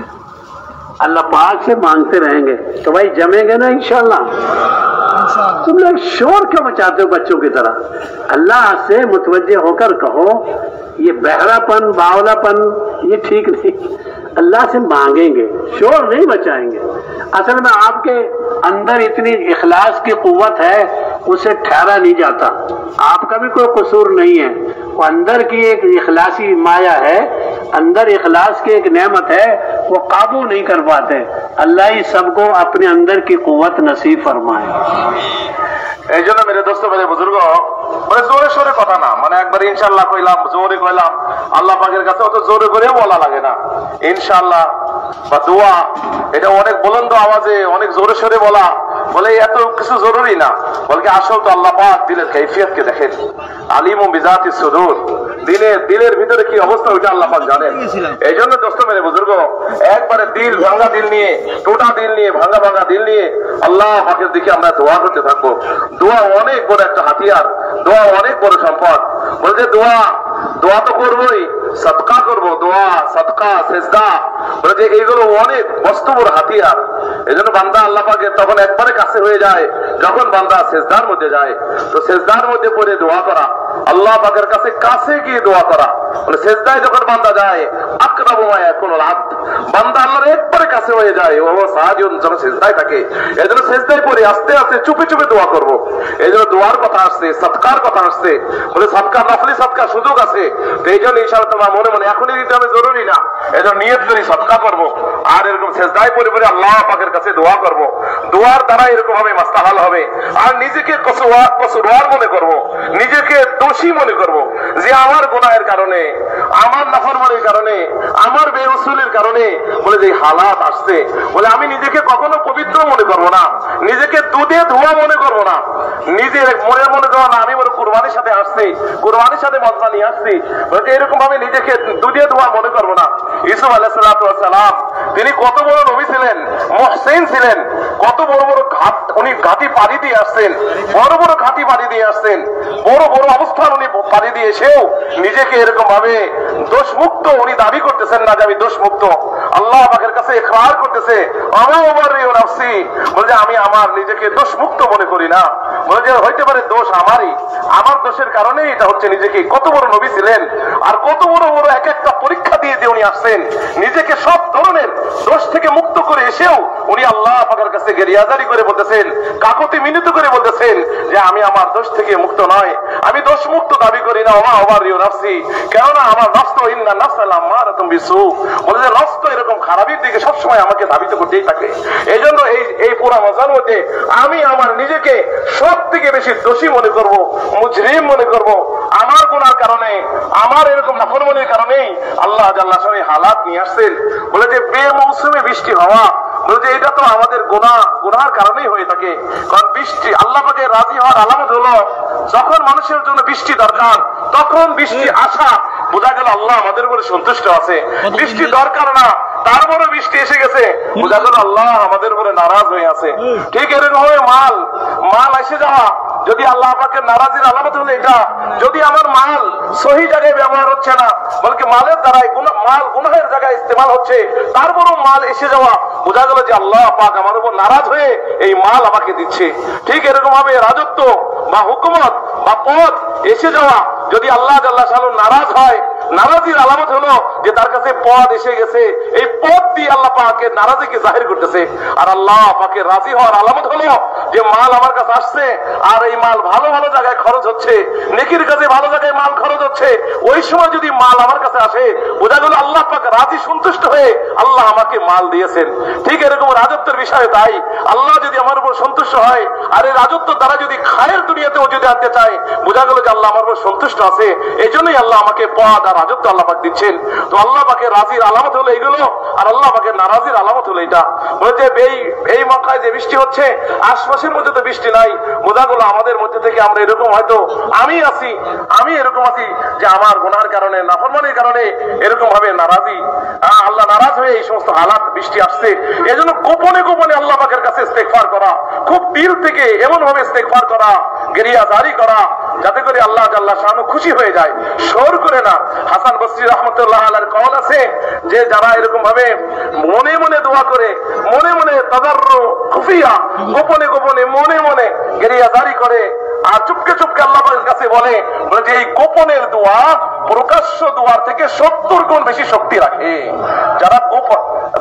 अल्लाह पाक से मांगते रहेंगे तो भाई जमेंगे ना इंशाअल्लाह। तुम लोग शोर क्यों मचाते हो बच्चों की तरह। अल्लाह से मुतवज्जे होकर कहो, ये बहरापन, बावलापन ये ठीक नहीं। अल्लाह से मांगेंगे, शोर नहीं मचाएंगे। असल में आपके अंदर इतनी इखलास की कुव्वत है, उसे ठहरा नहीं जाता। आपका भी कोई कसूर नहीं है, वो अंदर की एक इखलासी माया है, अंदर इखलास की एक नेमत है, वो काबू नहीं कर पाते। अल्लाह ही सबको अपने अंदर की कुव्वत नसीब फरमाए। এই জন্য মেরে দোস্ত মেরে বুজুর্গ, মানে জোরে সোরে কথা না, মানে একবার ইনশাআল্লাহ কইলাম, জোরে কইলাম, আল্লাহ পাকের কাছে অত জোরে করে বলা লাগে না। ইনশাআল্লাহ বা দোয়া এটা অনেক বুলন্দ আওয়াজে, অনেক জোরে সোরে বলা, বলে এত কিছু জরুরি না, বলকে আসল তো আল্লাহ পাক দিলের কাইফিয়তকে দেখেন। আলিমু বিজাতি সুদূর, দিলের ভিতরে কি অবস্থা ওইটা আল্লাহ পাক জানেন। এই জন্য দোস্ত মেরে বুজুর্গ, একবারে দিল ভাঙা দিল নিয়ে, টোটা দিল নিয়ে, ভাঙা ভাঙা দিল নিয়ে আল্লাহ পাকের দিকে আমরা দোয়া করতে থাকবো। দোয়া অনেক বড় একটা হাতিয়ার, দোয়া অনেক বড় সম্পদ। বলছে দোয়া তো করবোই, সদকা করবো, দোয়া সদকা সেজদা, বলছে এইগুলো অনেক বস্তুর হাতিয়ার। এই জন্য বান্দা আল্লাহ পাকের তখন একবারে কাছে হয়ে যায় যখন বান্দা সেজদার মধ্যে যায়। তো সেজদার মধ্যে পড়ে দোয়া করা, আল্লাহ পাকের কাছে কাছে গিয়ে দোয়া করা, মানে সেজদায় যখন বান্দা যায় আকরাবু মা ইয়াকুনুল আবদ, বান্দা আল্লাহর একবারে কাছে হয়ে যায়। ও সাহায্য যখন সেজদায় থাকে, এই জন্য সেজদায় পড়ে আস্তে আস্তে চুপে চুপে দোয়া করবো। এই জন্য দোয়ার কথা আসছে, সৎকার কথা আসছে, বলে সৎকার নফলি সৎকার সুযোগ আছে। তো এই জন্য ইনশাআল্লাহ তোমার মনে মনে এখনই দিতে হবে জরুরি না, এই জন্য নিয়ত করি সৎকার করবো, আর এরকম সেজদায় পড়ে পড়ে আল্লাহ পাকের কাছে দোয়া করবো। দোয়ার দ্বারা এরকম হবে মাস্তাহাল হবে। আর নিজেকে কসুরওয়ার মনে করবো, নিজেকে দোষী মনে করবো যে আমার গুনাহের কারণে, আমার নাফরমানির কারণে, আমার বেউসুলের কারণে বলে যে হালাত আসছে, বলে আমি নিজেকে কখনো পবিত্র মনে করবো না, নিজেকে দুধে ধোয়া মনে করবো না, নিজের মনে মনে করবো না আমি বলে কুরবানির সাথে আসছি, কুরবানির সাথে মজা নিয়ে আসছি, বলছে এরকম ভাবে নিজেকে দুধে ধোয়া মনে করবো না। ইউসুফ আলাইহিস সালাম তিনি কত বড় নবী ছিলেন, মুহসিন ছিলেন, কত বড় বড় ঘাট উনি ঘাটি পাড়ি দিয়ে আসছেন, বড় বড় ঘাটি পাড়ি দিয়ে আসছেন, বড় বড় অবস্থান উনি পাড়ি দিয়ে এসেও নিজেকে এরকম ভাবে দোষমুক্ত উনি দাবি করতেছেন না যে আমি দোষমুক্ত। আল্লাহ পাকের কাছে ইকরার করতেছে বলে আমি আমার নিজেকে দোষমুক্ত মনে করি না, বলে যে হইতে পারে দোষ আমারই, আমার দোষের কারণে এটা হচ্ছে। নিজেকে কত বড় নবী ছিলেন, আর কত বড় বড় এক একটা পরীক্ষা দিয়ে যে উনি আসছেন, নিজেকে সব ধরনের দোষ থেকে মুক্ত করে এসেও উনি আল্লাহ পাকের কাছে গেরিয়াজারি করে বলতেছেন, কাকুতি মিনতি করে বলতেছেন যে আমি আমার দোষ থেকে মুক্ত নয়, আমি দোষ মুক্ত দাবি করি না। ওমা ওবারিউ নাফসি, কেননা আমার নফস তো ইন্না নাফসা লাম্মারাতুম বিসু, বলে যে নফস তো এরকম খারাপের দিকে সবসময় আমাকে ধাবিত করতেই থাকে। এই জন্য এই পুরা মজার মধ্যে আমি আমার নিজেকে সব থেকে বেশি দোষী মনে করব, মুজরিম মনে করব। আমার গুনার কারণে, আমার এরকম নাফরমানির কারণেই আল্লাহ জাল্লাহ শানে হালাত নিয়ে আসছেন। বলে যে বেমৌসুমে বৃষ্টি হওয়া, বলে যে এটা তো আমাদের গুনার কারণেই হয়ে থাকে। কারণ বৃষ্টি আল্লাহ পাকে রাজি হওয়ার আলামত হলো যখন মানুষের জন্য বৃষ্টি দরকার তখন বৃষ্টি আসা, বোঝা গেল আল্লাহ আমাদের উপরে সন্তুষ্ট আছে। বৃষ্টি দরকার না, তারপরে বৃষ্টি এসে গেছে, বোঝা গেল আল্লাহ আমাদের উপরে নারাজ হয়ে আছে। ঠিক এরকম ভাবে মাল এসে যাওয়া যদি আল্লাহ পাকের নারাজির আলামত হলো এটা। যদি আমার মাল সহি জায়গায় ব্যবহার হচ্ছে না, বলকে মালের দ্বারাই মাল গুনাহের জায়গায় ইস্তেমাল হচ্ছে, তারপরও মাল এসে যাওয়া, বোঝা গেল যে আল্লাহ পাক আমার উপর নারাজ হয়ে এই মাল আমাকে দিচ্ছে। ঠিক এরকম ভাবে রাজত্ব বা হুকুমত বা পদ এসে যাওয়া, যদি আল্লাহ জাল্লাহ শানহু নারাজ হয়, নারাজির আলামত হলো যে তার কাছে পদ এসে গেছে, এই পদ দিয়ে আল্লাহ পাকের নারাজিকে জাহির করতেছে। আর আল্লাহ পাকের রাজি হওয়ার আলামত হলো যে মাল আমার কাছে আসছে, আর এই মাল ভালো ভালো জায়গায় খরচ হচ্ছে, নেকির কাছে ভালো জায়গায় মাল খরচ হচ্ছে, ওই সময় যদি মাল আমার কাছে আসে, বোঝা গেল আল্লাহ পাক রাজি সন্তুষ্ট হয়ে আল্লাহ আমাকে মাল দিয়েছেন। ঠিক এরকম রাজত্বের বিষয়ে তাই, আল্লাহ যদি আমার উপর সন্তুষ্ট হয়, আর এই রাজত্ব দ্বারা যদি খায়ের দুনিয়াতেও যদি আনতে চায়, বোঝা গেল যে আল্লাহ আমার উপর সন্তুষ্ট আছে। এই জন্যই আল্লাহ আমাকে পদ আর রাজত্ব আল্লাহ পাক দিচ্ছেন। তো আল্লাহ পাকের রাজির আলামত হলো এইগুলো, আর আল্লাহ পাকের নারাজির আলামত হলো এটা। বলছে এই মক্কায় যে বৃষ্টি হচ্ছে, আশপাশের মধ্যে তো বৃষ্টি নাই, বোঝা গেল আমাদের মধ্যে থেকে আমরা এরকম হয়তো আমি এরকম আছি যে আমার গুনার কারণে, নাফরমানির কারণে এরকম ভাবে নারাজি, আল্লাহ নারাজ হয়ে এই সমস্ত হালাত বৃষ্টি আসছে। এই জন্য গোপনে গোপনে আল্লাহ পাকের কাছে ইস্তেগফার করা, খুব দিল থেকে এমন ভাবে ইস্তেগফার করা, গেরিয়া জারি করা, যাতে করে আল্লাহ জাল্লাহ শানহু খুশি হয়ে যায়, শোর করে না। হাসান বসরি রাহমাতুল্লাহ আলাইহির কওল আছে যে যারা এরকম ভাবে মনে মনে দোয়া করে, মনে মনে তাদাররু খুফিয়া, গোপনে গোপনে মনে মনে গেরিয়া জারি করে, আর চুপকে চুপকে আল্লাহ পাকের কাছে বলে যে এই গোপনের দোয়া প্রকাশ্য দোয়ার থেকে 70 গুণ বেশি শক্তি রাখে। যারা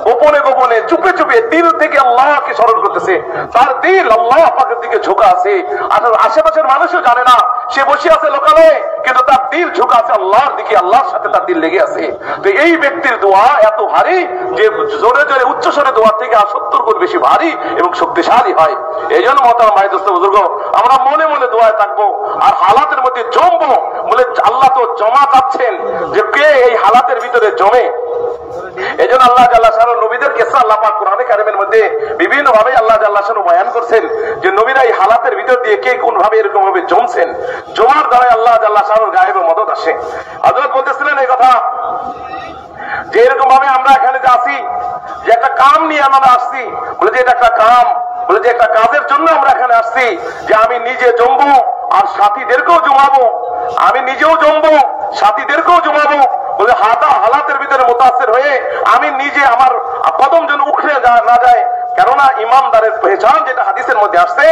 গোপনে গোপনে চুপে চুপে দিল থেকে আল্লাহকে স্মরণ করতেছে, তার দিল আল্লাহ পাকের দিকে ঝোঁকা আছে, আর আশেপাশের মানুষও জানে না সে বসে আছে লোকালয়ে, কিন্তু তার দিল ঝোঁকা আছে আল্লাহর দিকে, আল্লাহর সাথে তার দিল লেগে আছে। তো এই ব্যক্তির দোয়া এত ভারী যে জোরে জোরে উচ্চস্বরে দোয়ার থেকে 70 গুণ বেশি ভারী এবং শক্তিশালী হয়। এই জন্য মোহতারাম ভাই দোস্ত বুজুর্গ, আমরা মনে মনে দোয়ায় থাকবো আর হালাতের মধ্যে জমবো। বলে আল্লাহ তো জমা চাচ্ছেন যে কে এই হালাতের ভিতরে জমে। এই জন্য আল্লাহ জাল্লাহ শানহু নবীদের কেসা আল্লাহ পাক কোরআনে কারিমের মধ্যে বিভিন্ন ভাবে আল্লাহ জাল্লাহ শানু বয়ান করছেন যে নবীরা এই হালাতের ভিতর দিয়ে কে কোন ভাবে এরকম ভাবে জমছেন, জমার দ্বারা আল্লাহ জাল্লাহ শানুর গায়েবে মদত আসে। হযরত বলতেছিলেন এই কথা যে এরকম ভাবে আমরা এখানে যে আসি, যে একটা কাম নিয়ে আমরা আসছি, বলে যে এটা একটা কাম, বলে যে একটা কাজের জন্য আমরা এখানে আসছি, যে আমি নিজে জমবো আর সাথীদেরকেও জমাবো, আমি নিজেও জমবো সাথীদেরকেও জমাবো। বলে হালাতের ভিতরে মুতাসির হয়ে আমি নিজে আমার কদম যেন উখড়ে না যায়। কেননা ইমানদারের পেহচান যেটা হাদিসের মধ্যে আসছে,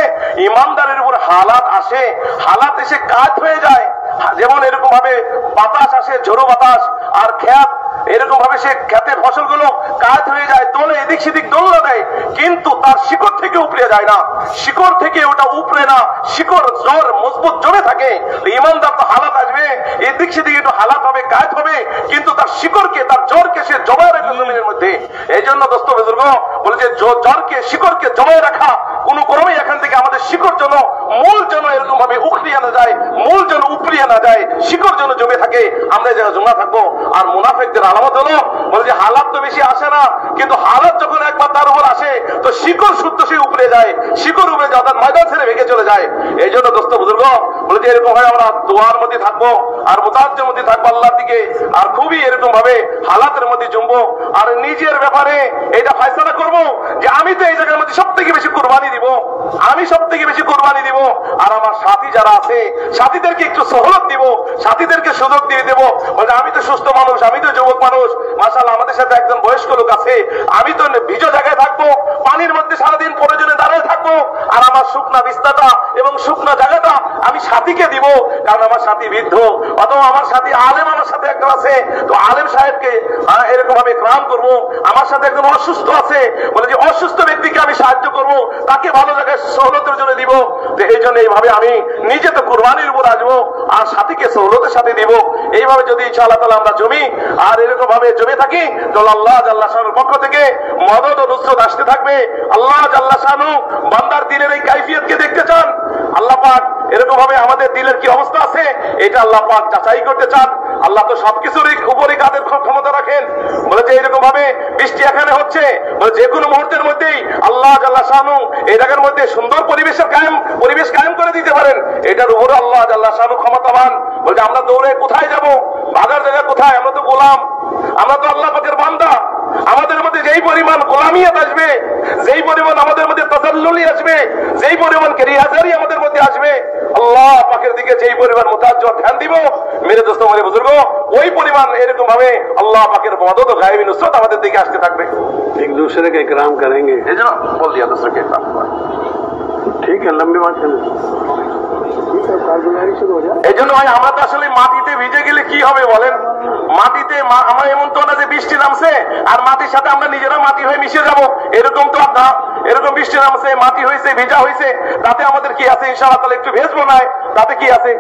ইমানদারের উপর হালাত আসে, হালাত এসে কাজ হয়ে যায়। যেমন এরকম ভাবে বাতাস আসে, ঝোড়ো বাতাস, আর খেত এরকম ভাবে সে খেতের ফসলগুলো কাজ হয়ে যায়, দোলে এদিক সেদিক দোলনা দেয়, কিন্তু তার শিকড় থেকে উপড়ে যায় না, শিকড় থেকে ওটা উপড়ে না, শিকড় জোর মজবুত জমে থাকে। ইমানদার তো হালাত আসবে, এদিক সেদিক একটু হালাত হবে, কাজ হবে, কিন্তু তার শিকড়কে, তার জোরকে সে জমায় রাখে জমিনের মধ্যে। এই জন্য দোস্ত বুজুর্গ বলে যে জোরকে, শিকড়কে জমায় রাখা কোন ক্রমে এখান থেকে আমাদের শিকড় যেন, মূল যেন এরকম ভাবে উখড়িয়ে না যায়, মূল যেন উপড়িয়ে না যায়, শিকড় যেন জমে থাকে, আমরা যেন জমা থাকবো। আর মুনাফিকদের আলামত হলো বলে যে হালাত তো বেশি আসে না, কিন্তু হালাত যখন একবার তার উপর আসে তো শিকড় শুদ্ধ সে উপড়ে যায়, শিকড় উপরে যায়, তার ময়দান ছেড়ে ভেঙে চলে যায়। এই জন্য দোস্ত বুজুর্গ বলে যে এরকম ভাবে আমরা দোয়ার মধ্যে থাকবো আর মুতাজ্জের মধ্যে থাকবো আল্লাহর দিকে, আর খুবই এরকম ভাবে হালাতের মধ্যে জমবো, আর নিজের ব্যাপারে এটা ফয়সালা করবো যে আমি তো এই জায়গার মধ্যে সব থেকে বেশি কুরবানি দিব, আমি সব থেকে বেশি কুরবানি দিব, আর আমার সাথী যারা আছে সাথীদেরকে একটু সহলত দিব, সাথীদেরকে সুযোগ দিয়ে দেবো। বলে আমি তো সুস্থ মানুষ, আমি তো যুবক মানুষ, মাশাআল্লাহ আমাদের সাথে একজন বয়স্ক লোক আছে, আমি তো ভিজো জায়গায় থাকবো, পানির মধ্যে সারাদিন প্রয়োজনে দাঁড়িয়ে থাকবো, আর আমার শুকনা বিস্তাটা এবং শুকনা জায়গাটা আমি সাথীকে দিব, কারণ আমার সাথী বৃদ্ধ, অথবা আমার সাথী আলেম আমার সাথে একজন আছে, তো আলেম সাহেবকে এরকম ভাবে ক্রাম করবো। আমার সাথে একজন অসুস্থ আছে, বলে যে অসুস্থ ব্যক্তিকে আমি সাহায্য করবো, তাকে ভালো জায়গায় সহলতের জন্য দিব। এই জন্য এইভাবে আমি নিজে তো কুরবানির উপর আসবো আর সাথীকে সহলতের সাথে দিব। এইভাবে যদি ইনশাআল্লাহ তাআলা আমরা জমি আর এরকম ভাবে জমে থাকি, তাহলে আল্লাহ জাল্লাহ শানুর পক্ষ থেকে মদদ ও নুসরত আসতে থাকবে। আল্লাহ জাল্লাহ শানু বান্দার দিলের এই কাইফিয়তকে দেখতে চান। আল্লাহ পাক এরকম ভাবে আমাদের দিলের কি অবস্থা আছে এটা আল্লাহ পাক যাচাই করতে চান। আল্লাহ তো সবকিছুর উপরই কাদের ক্ষমতা রাখেন। বলে যে এরকম ভাবে বৃষ্টি এখানে হচ্ছে, বলে যে কোনো মুহূর্তের মধ্যেই আল্লাহ জাল্লাহ শানু এই জায়গার মধ্যে সুন্দর পরিবেশ কায়েম করে দিতে পারেন। এটার উপরে আল্লাহ জাল্লাহ শানু ক্ষমতাবান। বলে আমরা দৌড়ে কোথায় যাব, ভাগার জায়গা কোথায়? আমরা তো গোলাম, আমরা তো আল্লাহ পাকের বান্দা। আমাদের মধ্যে যেই পরিমাণ গোলামিয়াত আসবে, যেই পরিমাণ আমাদের মধ্যে তাজাল্লুলি আসবে, যেই পরিমাণ কেরিয়াজারি আমাদের মধ্যে আসবে, আল্লাহ পাকের দিকে যেই পরিমাণ মুতাজ্জা ধ্যান দিব, মেরে দোস্ত মেরে বুজুর্গ, ওই পরিমাণ এরকম ভাবে আল্লাহ পাকের মদদ ও গায়েবী নুসরত আমাদের দিকে আসতে থাকবে। एक दूसरे का इकराम करेंगे। এই জন্য বল দিয়া दूसरे के इकराम। ठीक है, लंबी बात चले। এই জন্য ভাই আমরা তো আসলে মাটিতে ভিজে গেলে কি হবে বলেন? মাটিতে আমরা এমন তো না যে বৃষ্টি নামছে আর মাটির সাথে আমরা নিজেরা মাটি হয়ে মিশে যাব, এরকম তো না। এরকম বৃষ্টি নামছে, মাটি হয়েছে, ভিজা হয়েছে, তাতে আমাদের কি আছে? ইনশাআল্লাহ তাহলে একটু ভেজবো না, তাতে কি আছে?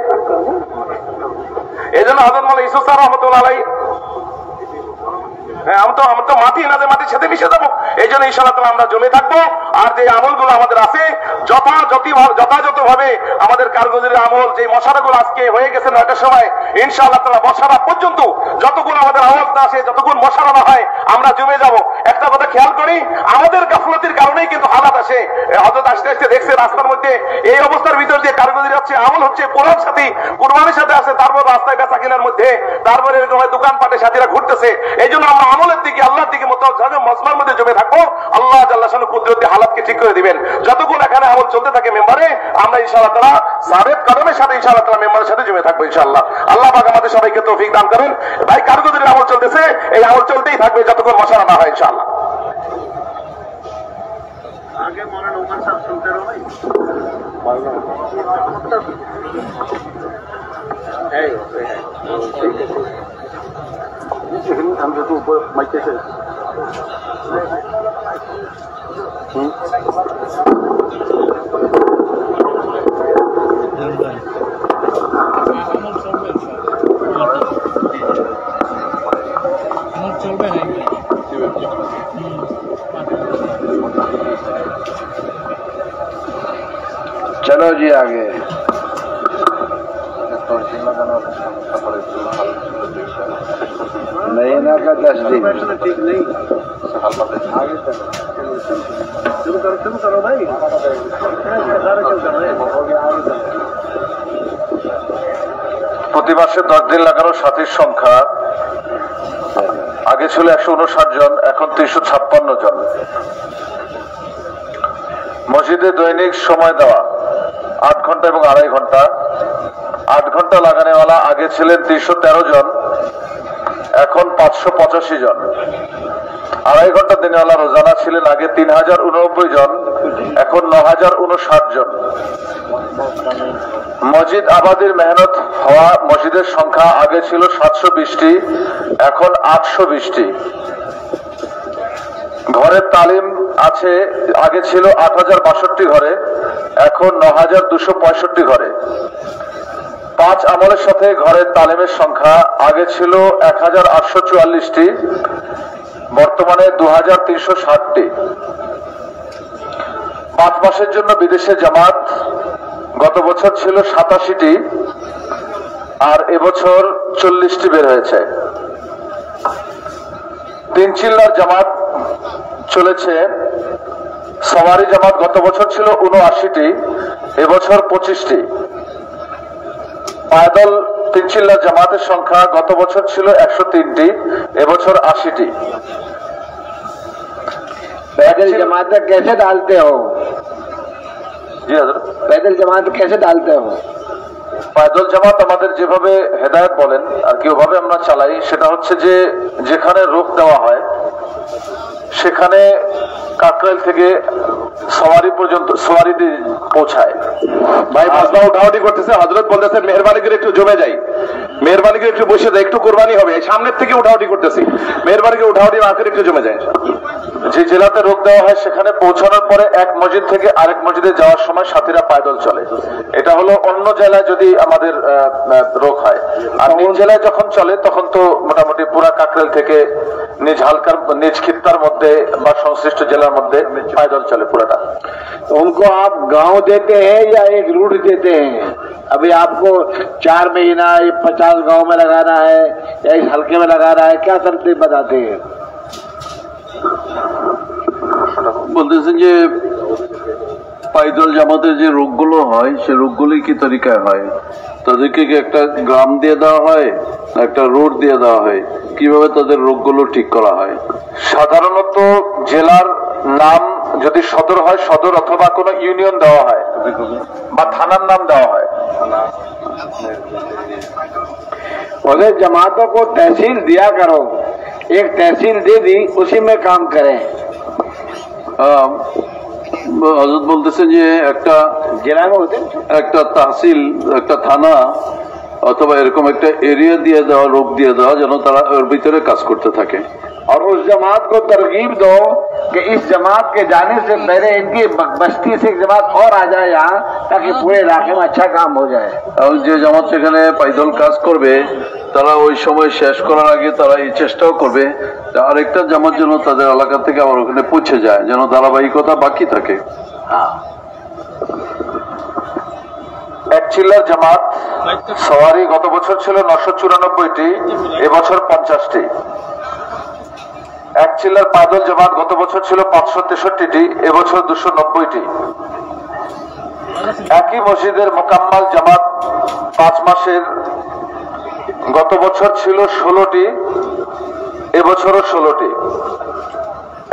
এই জন্য হযরত মাওলানা ইউসুফ স্যার রাহমাতুল্লাহ আলাইহি, আমরা তো মাটি না, যে মাটির সাথে মিশে যাবো। এই জন্য ইনশাআল্লাহ তাআলা আমরা জমে থাকবো। আর যে আমলগুলো আমাদের আছে যথাযথ ভাবে আমাদের কারগুজারির আমল, যে মশারাগুলো আজকে হয়ে গেছে 9টার সময়, ইনশাআল্লাহ তাআলা মশারা পর্যন্ত যতক্ষণ আমাদের আওয়াজ না আসে, যতক্ষণ মশারা না হয়, আমরা জমে যাব। একটা কথা খেয়াল করি, আমাদের গাফলতির কারণেই কিন্তু হালাত আসে। হযরত আসতে আসতে দেখছে রাস্তার মধ্যে এই অবস্থার ভিতর দিয়ে কারগুজারি হচ্ছে, আমল হচ্ছে, কোরআন সাথী কুরবানির সাথে আছে, তারপর রাস্তায় বেচা কেনার মধ্যে, তারপরে এরকম দোকানপাটে সাথীরা ঘুরতেছে। এই জন্য আমরা আমলের দিকে, আল্লাহর দিকে মজমার মধ্যে জমে থাকবো। আল্লাহ জাল্লাহ শানু কুদরতি হালাতকে ঠিক করে দিবেন। যতক্ষণ এখানে আমল চলতে থাকে মেম্বারে, আমরা ইনশাআল্লাহ তাআলা সাবেক কদমের সাথে ইনশাআল্লাহ তাআলা মেম্বারের সাথে জমে থাকবো ইনশাআল্লাহ। আল্লাহ পাক আমাদের সবাইকে তৌফিক দান করেন। ভাই কারগুজারির আমল চলতেছে, এই আমল চলতেই থাকবে যতক্ষণ মশারা না হয় ইনশাআল্লাহ। आगे मौलाना उमर साहब सुनते रहो भाई। हम तो ऊपर मक्के से চলবে না। चलो जी आगे। तो महीना का 10 दिन ठीक नहीं शुरू करो भाई প্রতি মাসে 10 দিন লাগানো সাথীর সংখ্যা আগে ছিল 159 জন, এখন 356 জন। মসজিদে দৈনিক সময় দেওয়া 8 ঘন্টা এবং 2.5 ঘন্টা। 8 ঘন্টা লাগানেওয়ালা আগে ছিলেন 313 জন, এখন 585 জন। 2.5 ঘন্টা দিনেওয়ালা রোজানা ছিলেন আগে 3089 জন, এখন 9059 জন। মসজিদ আবাদির মেহনত হওয়া মসজিদের সংখ্যা আগে ছিল 720টি, এখন 820টি। ঘরের তালিম আছে আগে ছিল 8062 ঘরে, এখন 9265 ঘরে। 5 আমলের সাথে ঘরের তালিমের সংখ্যা আগে ছিল 1844টি, বর্তমানে 2360টি। 5 মাসের জন্য বিদেশে জামাত গত বছর ছিল 87টি, আর এবছর 40টি বের হয়েছে। 3 চিল্লার জামাত চলেছে। সওয়ারি জামাত গত বছর ছিল 79টি, এবছর 25টি। পায়দল 3 চিল্লার জামাতের সংখ্যা গত বছর ছিল 103টি, এবছর 80টি। पैदल जमात कैसे डालते हो? জি হযরত। पैदल जमात कैसे डालते हो? পায়দল জামাত আমাদের যেভাবে হেদায়েত বলেন আর কি ওভাবে আমরা চালাই। সেটা হচ্ছে যে যেখানে রোক দেওয়া হয় সেখানে কাকরাইল থেকে সওয়ারি পর্যন্ত সওয়ারি দিয়ে পৌঁছায়। ভাই মাসলা উঠাউটি করতেছে, হযরত বলতেছে মেহরবানি করে একটু জমে যাই, মেহরবানি করে একটু বসে যাই, একটু কোরবানি হবে। সামনের থেকে উঠাউটি করতেছি, মেহরবানি করে উঠাউটি না করে একটু জমে যায়। যে জেলাতে রোক দেওয়া হয় সেখানে পৌঁছানোর পরে এক মসজিদ থেকে আরেক মসজিদে যাওয়ার সময় সাথীরা পায়দল চলে। এটা হলো অন্য জেলায় যদি আমাদের রোক হয়। আর নিজ জেলায় যখন চলে তখন তো মোটামুটি পুরা কাকরাইল থেকে নিজ খিত্তার মধ্যে বা সংশ্লিষ্ট জেলার মধ্যে পায়দল চলে পুরাটা। उनको आप गांव देते हैं या एक रूट देते हैं? अभी आपको 4 महीना 50 गांव में लगाना है या इस हल्के में लगाना है, क्या तरतीब बताते हैं? বলতেছেন যে পায়দল জামাতের যে রোগগুলো হয় সে রোগগুলি কি তরিকায় হয়? তাদেরকে কি একটা গ্রাম দিয়ে দেওয়া হয়, একটা রোড দিয়ে দেওয়া হয়? কিভাবে তাদের রোগগুলো ঠিক করা হয়? সাধারণত জেলার নাম যদি সদর হয় সদর, অথবা কোনো ইউনিয়ন দেওয়া হয় বা থানার নাম দেওয়া হয়। उन्हें जमातों को तहसील दिया करो, एक तहसील दे दी उसी में काम करें। হযরত বলতেছেন যে একটা जिला में होते একটা তহসিল, একটা থানা অথবা এরকম একটা এরিয়া দিয়ে দেওয়া, রোগ দিয়ে দেওয়া, যেন তারা ওর ভিতরে কাজ করতে থাকে। और उस जमात को तरगीब दो कि इस जमात के जाने से पहले इनकी बस्ती से एक जमात और आ जाए यहाँ, ताकि पूरे इलाके में अच्छा काम हो जाए। এবং যে জামাত সেখানে পায়দল কাজ করবে তারা ওই সময় শেষ করার আগে তারা এই চেষ্টাও করবে যে আরেকটা জামাত যেন তাদের এলাকা থেকে আবার ওখানে পৌঁছে যায়, যেন ধারাবাহিকতা বাকি থাকে। এক চিল্লার জামাত সওয়ারি গত বছর ছিল 994টি, এবছর 50টি। এক চিল্লার পায়দল জামাত গত বছর ছিল 563টি, এবছর 290টি। একই মসজিদের মোকাম্মাল জামাত 5 মাসের গত বছর ছিল 16টি, এবছরও 16টি।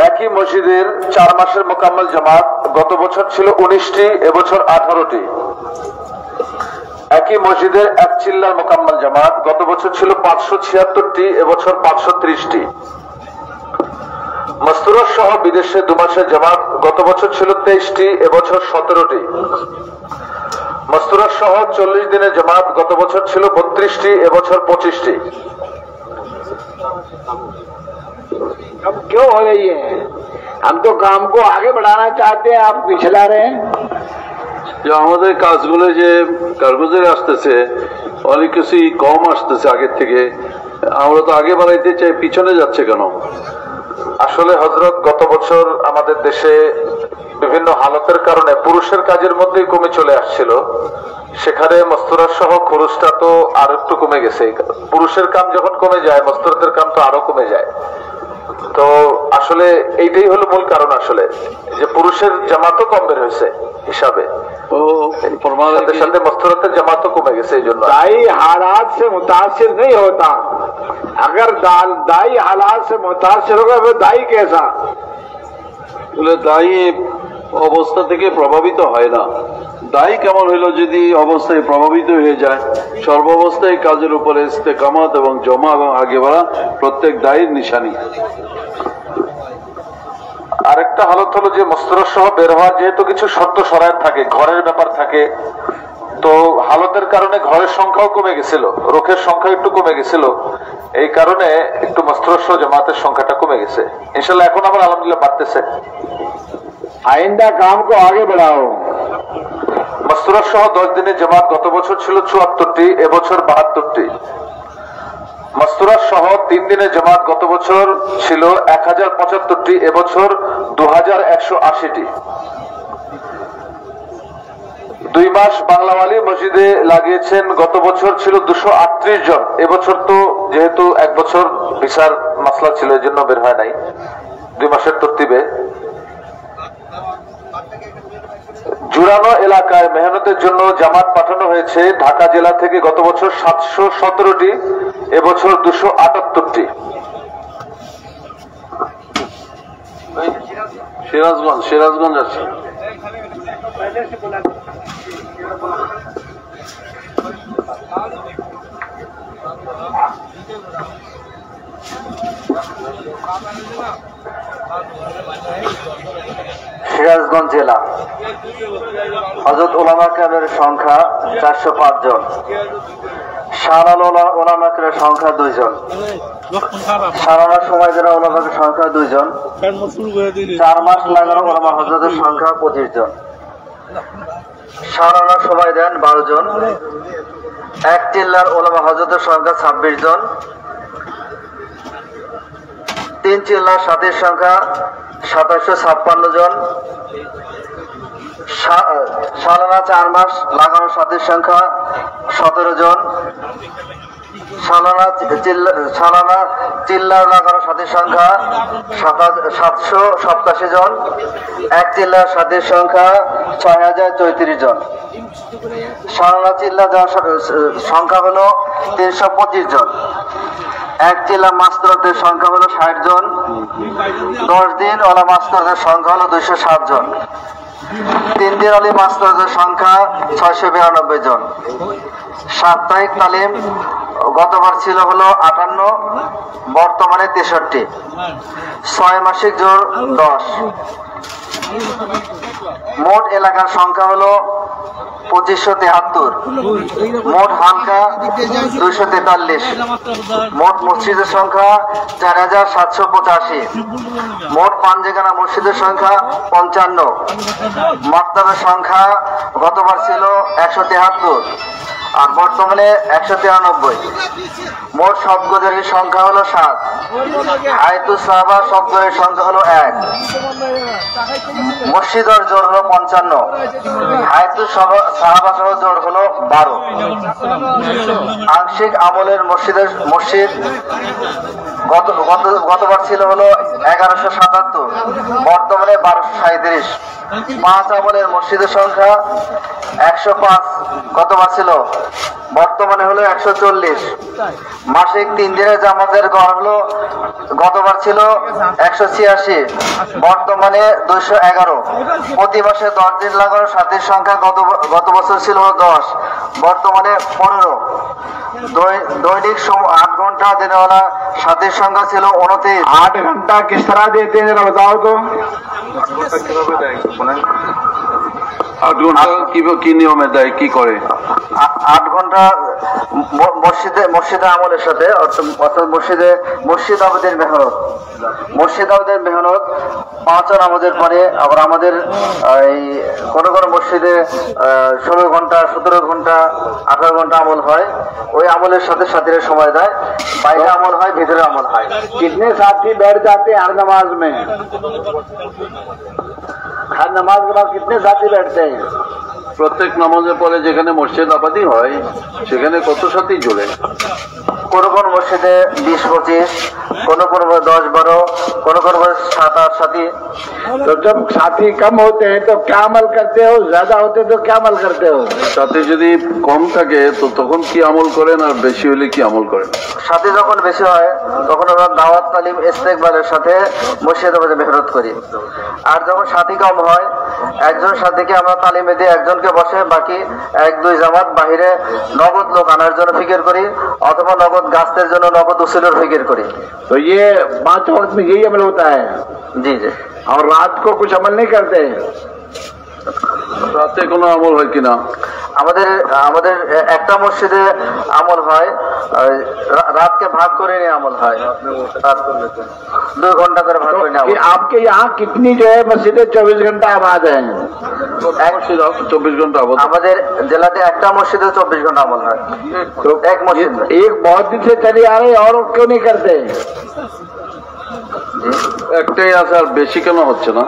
একই মসজিদের 4 মাসের মোকাম্মাল জামাত গত বছর ছিল 19টি, এবছর 18টি। একই মসজিদের এক চিল্লার মোকাম্মাল জামাত গত বছর ছিল 576টি, এবছর 530টি। মস্তুরত সহ বিদেশে 2 মাসের জামাত গত বছর ছিল 23টি, এবছর 17টি। মস্তুরত সহ 40 দিনের জামাত গত বছর ছিল 32টি, এবছর 25টি। अब क्यों हो रही है? हम तो काम को आगे बढ़ाना चाहते हैं, आप पिछला रहे हैं। যে আমাদের কাজগুলো যে কাগজে আসতেছে অনেক কিছুই কম আসতেছে আগের থেকে, আমরা তো আগে বাড়াইতে চাই, পিছনে যাচ্ছে কেন? আসলে হযরত গত বছর আমাদের দেশে বিভিন্ন হালতের কারণে পুরুষের কাজের মধ্যেই কমে চলে আসছিল। সেখানে মস্তরাত সহ খরচটা তো আর একটু কমে গেছে। পুরুষের কাম যখন কমে যায় মস্তরাতের কাম তো আরো কমে যায়। তো আসলে এইটাই হলো মূল কারণ, আসলে যে পুরুষের জামাতও কম বের হয়েছে হিসাবে, সাথে সাথে মস্তরাতের জামাতও কমে গেছে। এই জন্য दाई हालात से मुतासिर नहीं होता। अगर दाई हालात से मुतासिर होगा वो दाई कैसा? বলে দায়ী অবস্থা থেকে প্রভাবিত হয় না। দায়ী কেমন হইল যদি অবস্থায় প্রভাবিত হয়ে যায়? সর্বাবস্থায় কাজের উপরে ইস্তেকামত এবং জমা এবং আগে বাড়া প্রত্যেক দায়ীর নিশানি। আরেকটা হালত হলো যে মস্তরাত সহ বের হওয়ার যেহেতু কিছু শর্ত শরায়েত থাকে, ঘরের ব্যাপার থাকে, তো হালতের কারণে ঘরের সংখ্যাও কমে গেছিল, রোগের সংখ্যা একটু কমে গেছিল। এই কারণে একটু মস্তরাত সহ জামাতের সংখ্যাটা কমে গেছে। ইনশাল্লাহ এখন আবার আলহামদুলিল্লাহ বাড়তেছে। आइंदा काम को आगे बढ़ाओ। মস্তরাত সহ 10 দিনের জামাত গত বছর ছিল 74টি, এবছর 72টি। মস্তরাত সহ 3 দিনের জামাত গত বছর ছিল 1075টি, এবছর 2180টি। 2 মাস বাংলাওয়ালি মসজিদে লাগিয়েছেন, গত বছর ছিল 238 জন, এবছর তো যেহেতু 1 বছর ভিসার মাসলা ছিল এই জন্য বের হয় নাই 2 মাসের তরতিবে। জুরানো এলাকায় মেহনতের জন্য জামাত পাঠানো হয়েছে ঢাকা জেলা থেকে গত বছর 717টি, এবছর 278টি। সিরাজগঞ্জ আছে। সিরাজগঞ্জ জেলা হযরত উলামা কেরামের সংখ্যা 405 জন, সারাল উলামা কেরামের সংখ্যা 2 জন, সারানোর সময় দেওয়া উলামাদের সংখ্যা 2 জন, 4 মাস লাগানো উলামা হযরতের সংখ্যা 25 জন, সারানোর সময় দেন 12 জন, 1 চিল্লার উলামা হযরতের সংখ্যা 26 জন, 3 চিল্লার সাথীর সংখ্যা 2756 জন, সালানা 4 মাস লাগানো সাথীর সংখ্যা 17 জন, সালানা চিল্লার লাগানো সাথীর সংখ্যা 787 জন, 1 চিল্লার সাথীর সংখ্যা 6034 জন, সালানা চিল্লা দেওয়ার সংখ্যা হলো 325 জন, 1 চিল্লা মাস্তরাতের সংখ্যা হলো 60 জন, 10 দিন ওলা মাস্তরাতের সংখ্যা হলো 207 জন, 3 দিন আলী মাস্তরাতের সংখ্যা 692 জন, সাপ্তাহিক তালিম গতবার ছিল হলো 58, বর্তমানে 63, 6 মাসিক জোর 10, মোট এলাকার সংখ্যা হলো 2573, মোট হালকা 243, মোট মসজিদের সংখ্যা 4785, মোট পাঞ্জেখানা মসজিদের সংখ্যা 55, মাকতাবের সংখ্যা গতবার ছিল 173 আর বর্তমানে 193, মোট শব্দের সংখ্যা হলো 7, হায়াতুস সাহাবা শব্দের সংখ্যা হলো 1, মসজিদের জোর হলো 55, হায়াতুস সাহাবা সহ জোর হলো 12, আংশিক আমলের মসজিদ গতবার ছিল হলো 1177, বর্তমানে 1237, 5 আমলের মসজিদের সংখ্যা 105, গতবার ছিল, বর্তমানে হলো 140, মাসিক 3 দিনের জামাতের গড় হলো গতবার ছিল 186, বর্তমানে 211, প্রতি মাসে 10 দিন লাগানো সাথীর সংখ্যা গত বছর ছিল 10, বর্তমানে 15, দৈনিক 8 ঘন্টা দিনেওয়ালা সাথীর সংখ্যা ছিল 29। 8 घंटा किस तरह देते हैं जरा बताओ तो। 8 ঘন্টা কি নিয়মে দেয়, কি করে? 8 ঘন্টা মসজিদে আমলের সাথে, অর্থাৎ মসজিদ আমাদের মেহনত 5 নামাজের পরে, আবার আমাদের এই কোন মসজিদে 16 ঘন্টা 17 ঘন্টা 18 ঘন্টা আমল হয়, ওই আমলের সাথে সাথীরা সময় দেয়, বাইরে আমল হয়, ভিতরে আমল হয়। कितने साथी बैठ जाते हैं हर नमाज में? हर नमाज के बाद कितने साथी बैठते हैं? প্রত্যেক নামাজের পরে যেখানে মসজিদ আবাদি হয় সেখানে কত সাথী জোড়ে? কোন কোন মসজিদে 20-25, কোন কোন 10-12, কোন কোন 7-8 সাথী। तो जब साथी कम होते हैं तो क्या अमल करते हो, ज्यादा होते तो क्या अमल करते हो? সাথী যদি কম থাকে তো তখন কি আমল করেন, আর বেশি হলে কি আমল করেন? সাথী যখন বেশি হয় তখন আমরা দাওয়াত তালিম ইস্তেকবালের সাথে মসজিদে মধ্যে মেহনত করি। আর যখন সাথী কম হয় একজন সাথীকে আমরা তালিমে দিয়ে একজনকে বসে বাকি 1-2 জামাত বাহিরে নগদ লোক আনার জন্য ফিকির করি, অথবা নগদ গাছের জন্য নগদ উসুলের ফিকির করি। तो ये 5 वक्त में यही अमल होता है, জি জি। और रात को कुछ अमल नहीं करते। রাতে কোনো আমল হয় কিনা? আমাদের একটা মসজিদে আমল হয়, রাতকে ভাগ করে নিয়ে আমল হয়, 2 ঘন্টা করে ভাগ করে নিয়ে कि आपके यहाँ कितनी जो है मस्जिदें 24 घंटा आबाद हैं? 24 ঘন্টা আবাদ। আমাদের জেলাতে একটা মসজিদে 24 ঘন্টা আমল হয়। तो एक मस्जिद में। एक बहुत दिन से चली आ रही, और क्यों नहीं करते? একটাই আছে, আর বেশি কেন হচ্ছে না?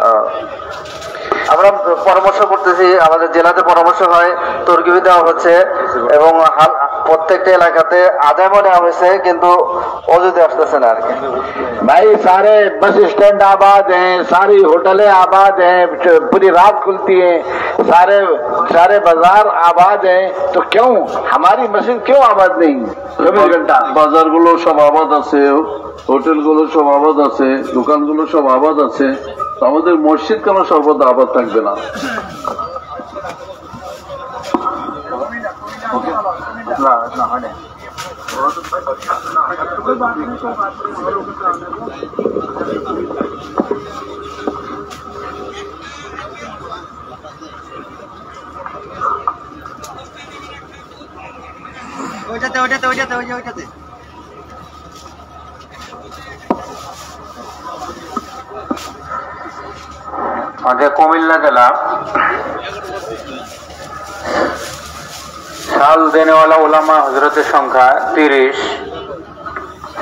আমরা পরামর্শ করতেছি, আমাদের জেলাতে পরামর্শ হয়, তরকিবি দেওয়া হচ্ছে এবং প্রত্যেকটা এলাকাতে আদায় মনে হয়েছে, কিন্তু অজুতে আসতেছে না আর কি। भाई सारे बस स्टैंड आबाद हैं, सारी होटलें आबाद हैं, पूरी रात खुलती हैं, सारे बाजार आबाद हैं, तो क्यों हमारी मस्जिद क्यों आबाद नहीं 24 घंटा? বাজারগুলো সব আবাদ আছে, হোটেলগুলো সব আবাদ আছে, দোকানগুলো সব আবাদ আছে, তো আমাদের মসজিদ কেন সর্বদা আবাদ থাকবে না? ওইটাতে আমাদের কুমিল্লা জেলা সাল দেনেওয়ালা উলামা হজরতের সংখ্যা 30,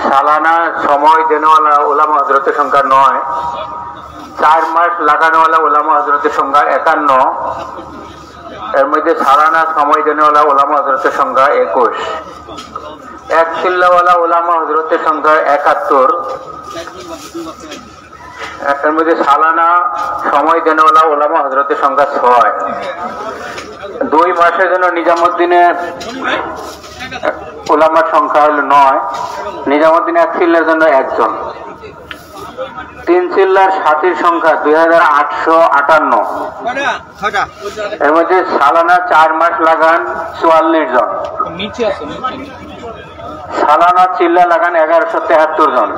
সালানা সময় দেনেওয়ালা উলামা হজরতের সংখ্যা 9, 4 মাস লাগানোওয়ালা উলামা হজরতের সংখ্যা 51, এর মধ্যে সালানা সময় দেনেওয়ালা উলামা হজরতের সংখ্যা 21, 1 চিল্লাওয়ালা উলামা হজরতের সংখ্যা 71, এর মধ্যে সালানা সময় দেনেওয়ালা ওলামা হজরতের সংখ্যা 6, 2 মাসের জন্য নিজামুদ্দিনে ওলামার সংখ্যা হল 9, নিজামুদ্দিনে 1 চিল্লার জন্য 1 জন, 3 চিল্লার সাথীর সংখ্যা 2858, এর মধ্যে সালানা 4 মাস লাগান 44 জন, সালানা চিল্লা লাগান 1173 জন।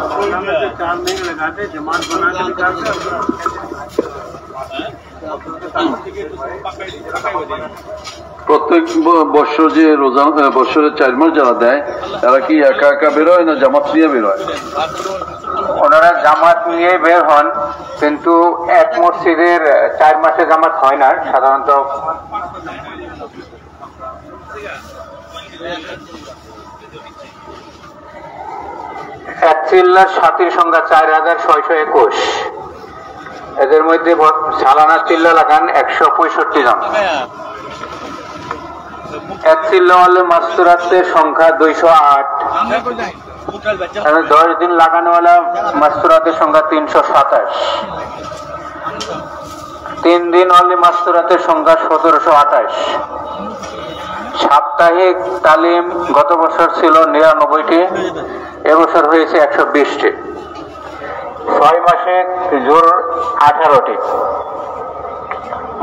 প্রত্যেক বছর যে রোজা বছরের 4 মাস যারা দেয় তারা কি একা একা বেরোয় না জামাত নিয়ে বেরোয়? ওনারা জামাত নিয়ে বের হন, কিন্তু এক মসজিদের 4 মাসে জামাত হয় না সাধারণত। এক চিল্লার সাথীর সংখ্যা 4621, এদের মধ্যে সালানা চিল্লা লাগান 165 জন, 1 চিল্লাওয়ালা মাস্তুরাতের সংখ্যা 208, 10 দিন লাগানোওয়ালা মাস্তুরাতের সংখ্যা 327, 3 দিন ওয়ালি মাস্তুরাতের সংখ্যা 1728, সাপ্তাহিক তালিম গত বছর ছিল 99টি, এবছর হয়েছে 120টি, 6 মাসে জোর 18টি,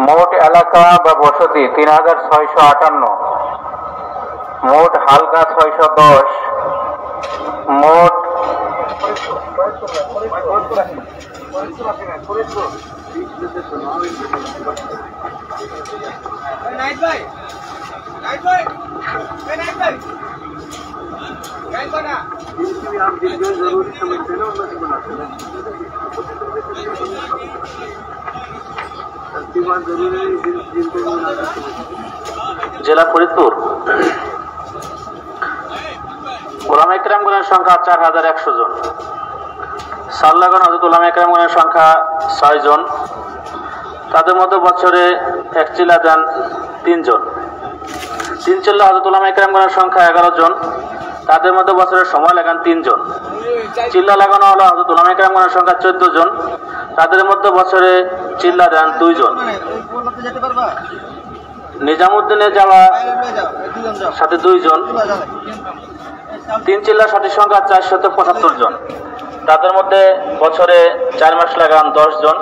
মোট এলাকা বা বসতি 3658, মোট হালকা 610, মোট জেলা ফরিদপুর। উলামা ইকরামগণের সংখ্যা 4100 জন, সাল্লাগণ হযরত উলামা ইকরামগণের সংখ্যা 6 জন, তাদের মধ্যে বছরে 1 চিল্লা দেন 3 জন। 3 চিল্লা হযরত উলামায়ে কেরামগণের সংখ্যা 11 জন, তাদের মধ্যে বছরে সময় লাগান 3 জন। চিল্লা লাগানো হলো হযরত উলামায়ে কেরামগণের সংখ্যা 14 জন, তাদের মধ্যে বছরে চিল্লা দেন 2 জন। নিজামুদ্দিনে যাওয়া সাথে 2 জন। 3 চিল্লার সাথী সংখ্যা 475 জন, তাদের মধ্যে বছরে 4 মাস লাগান 10 জন।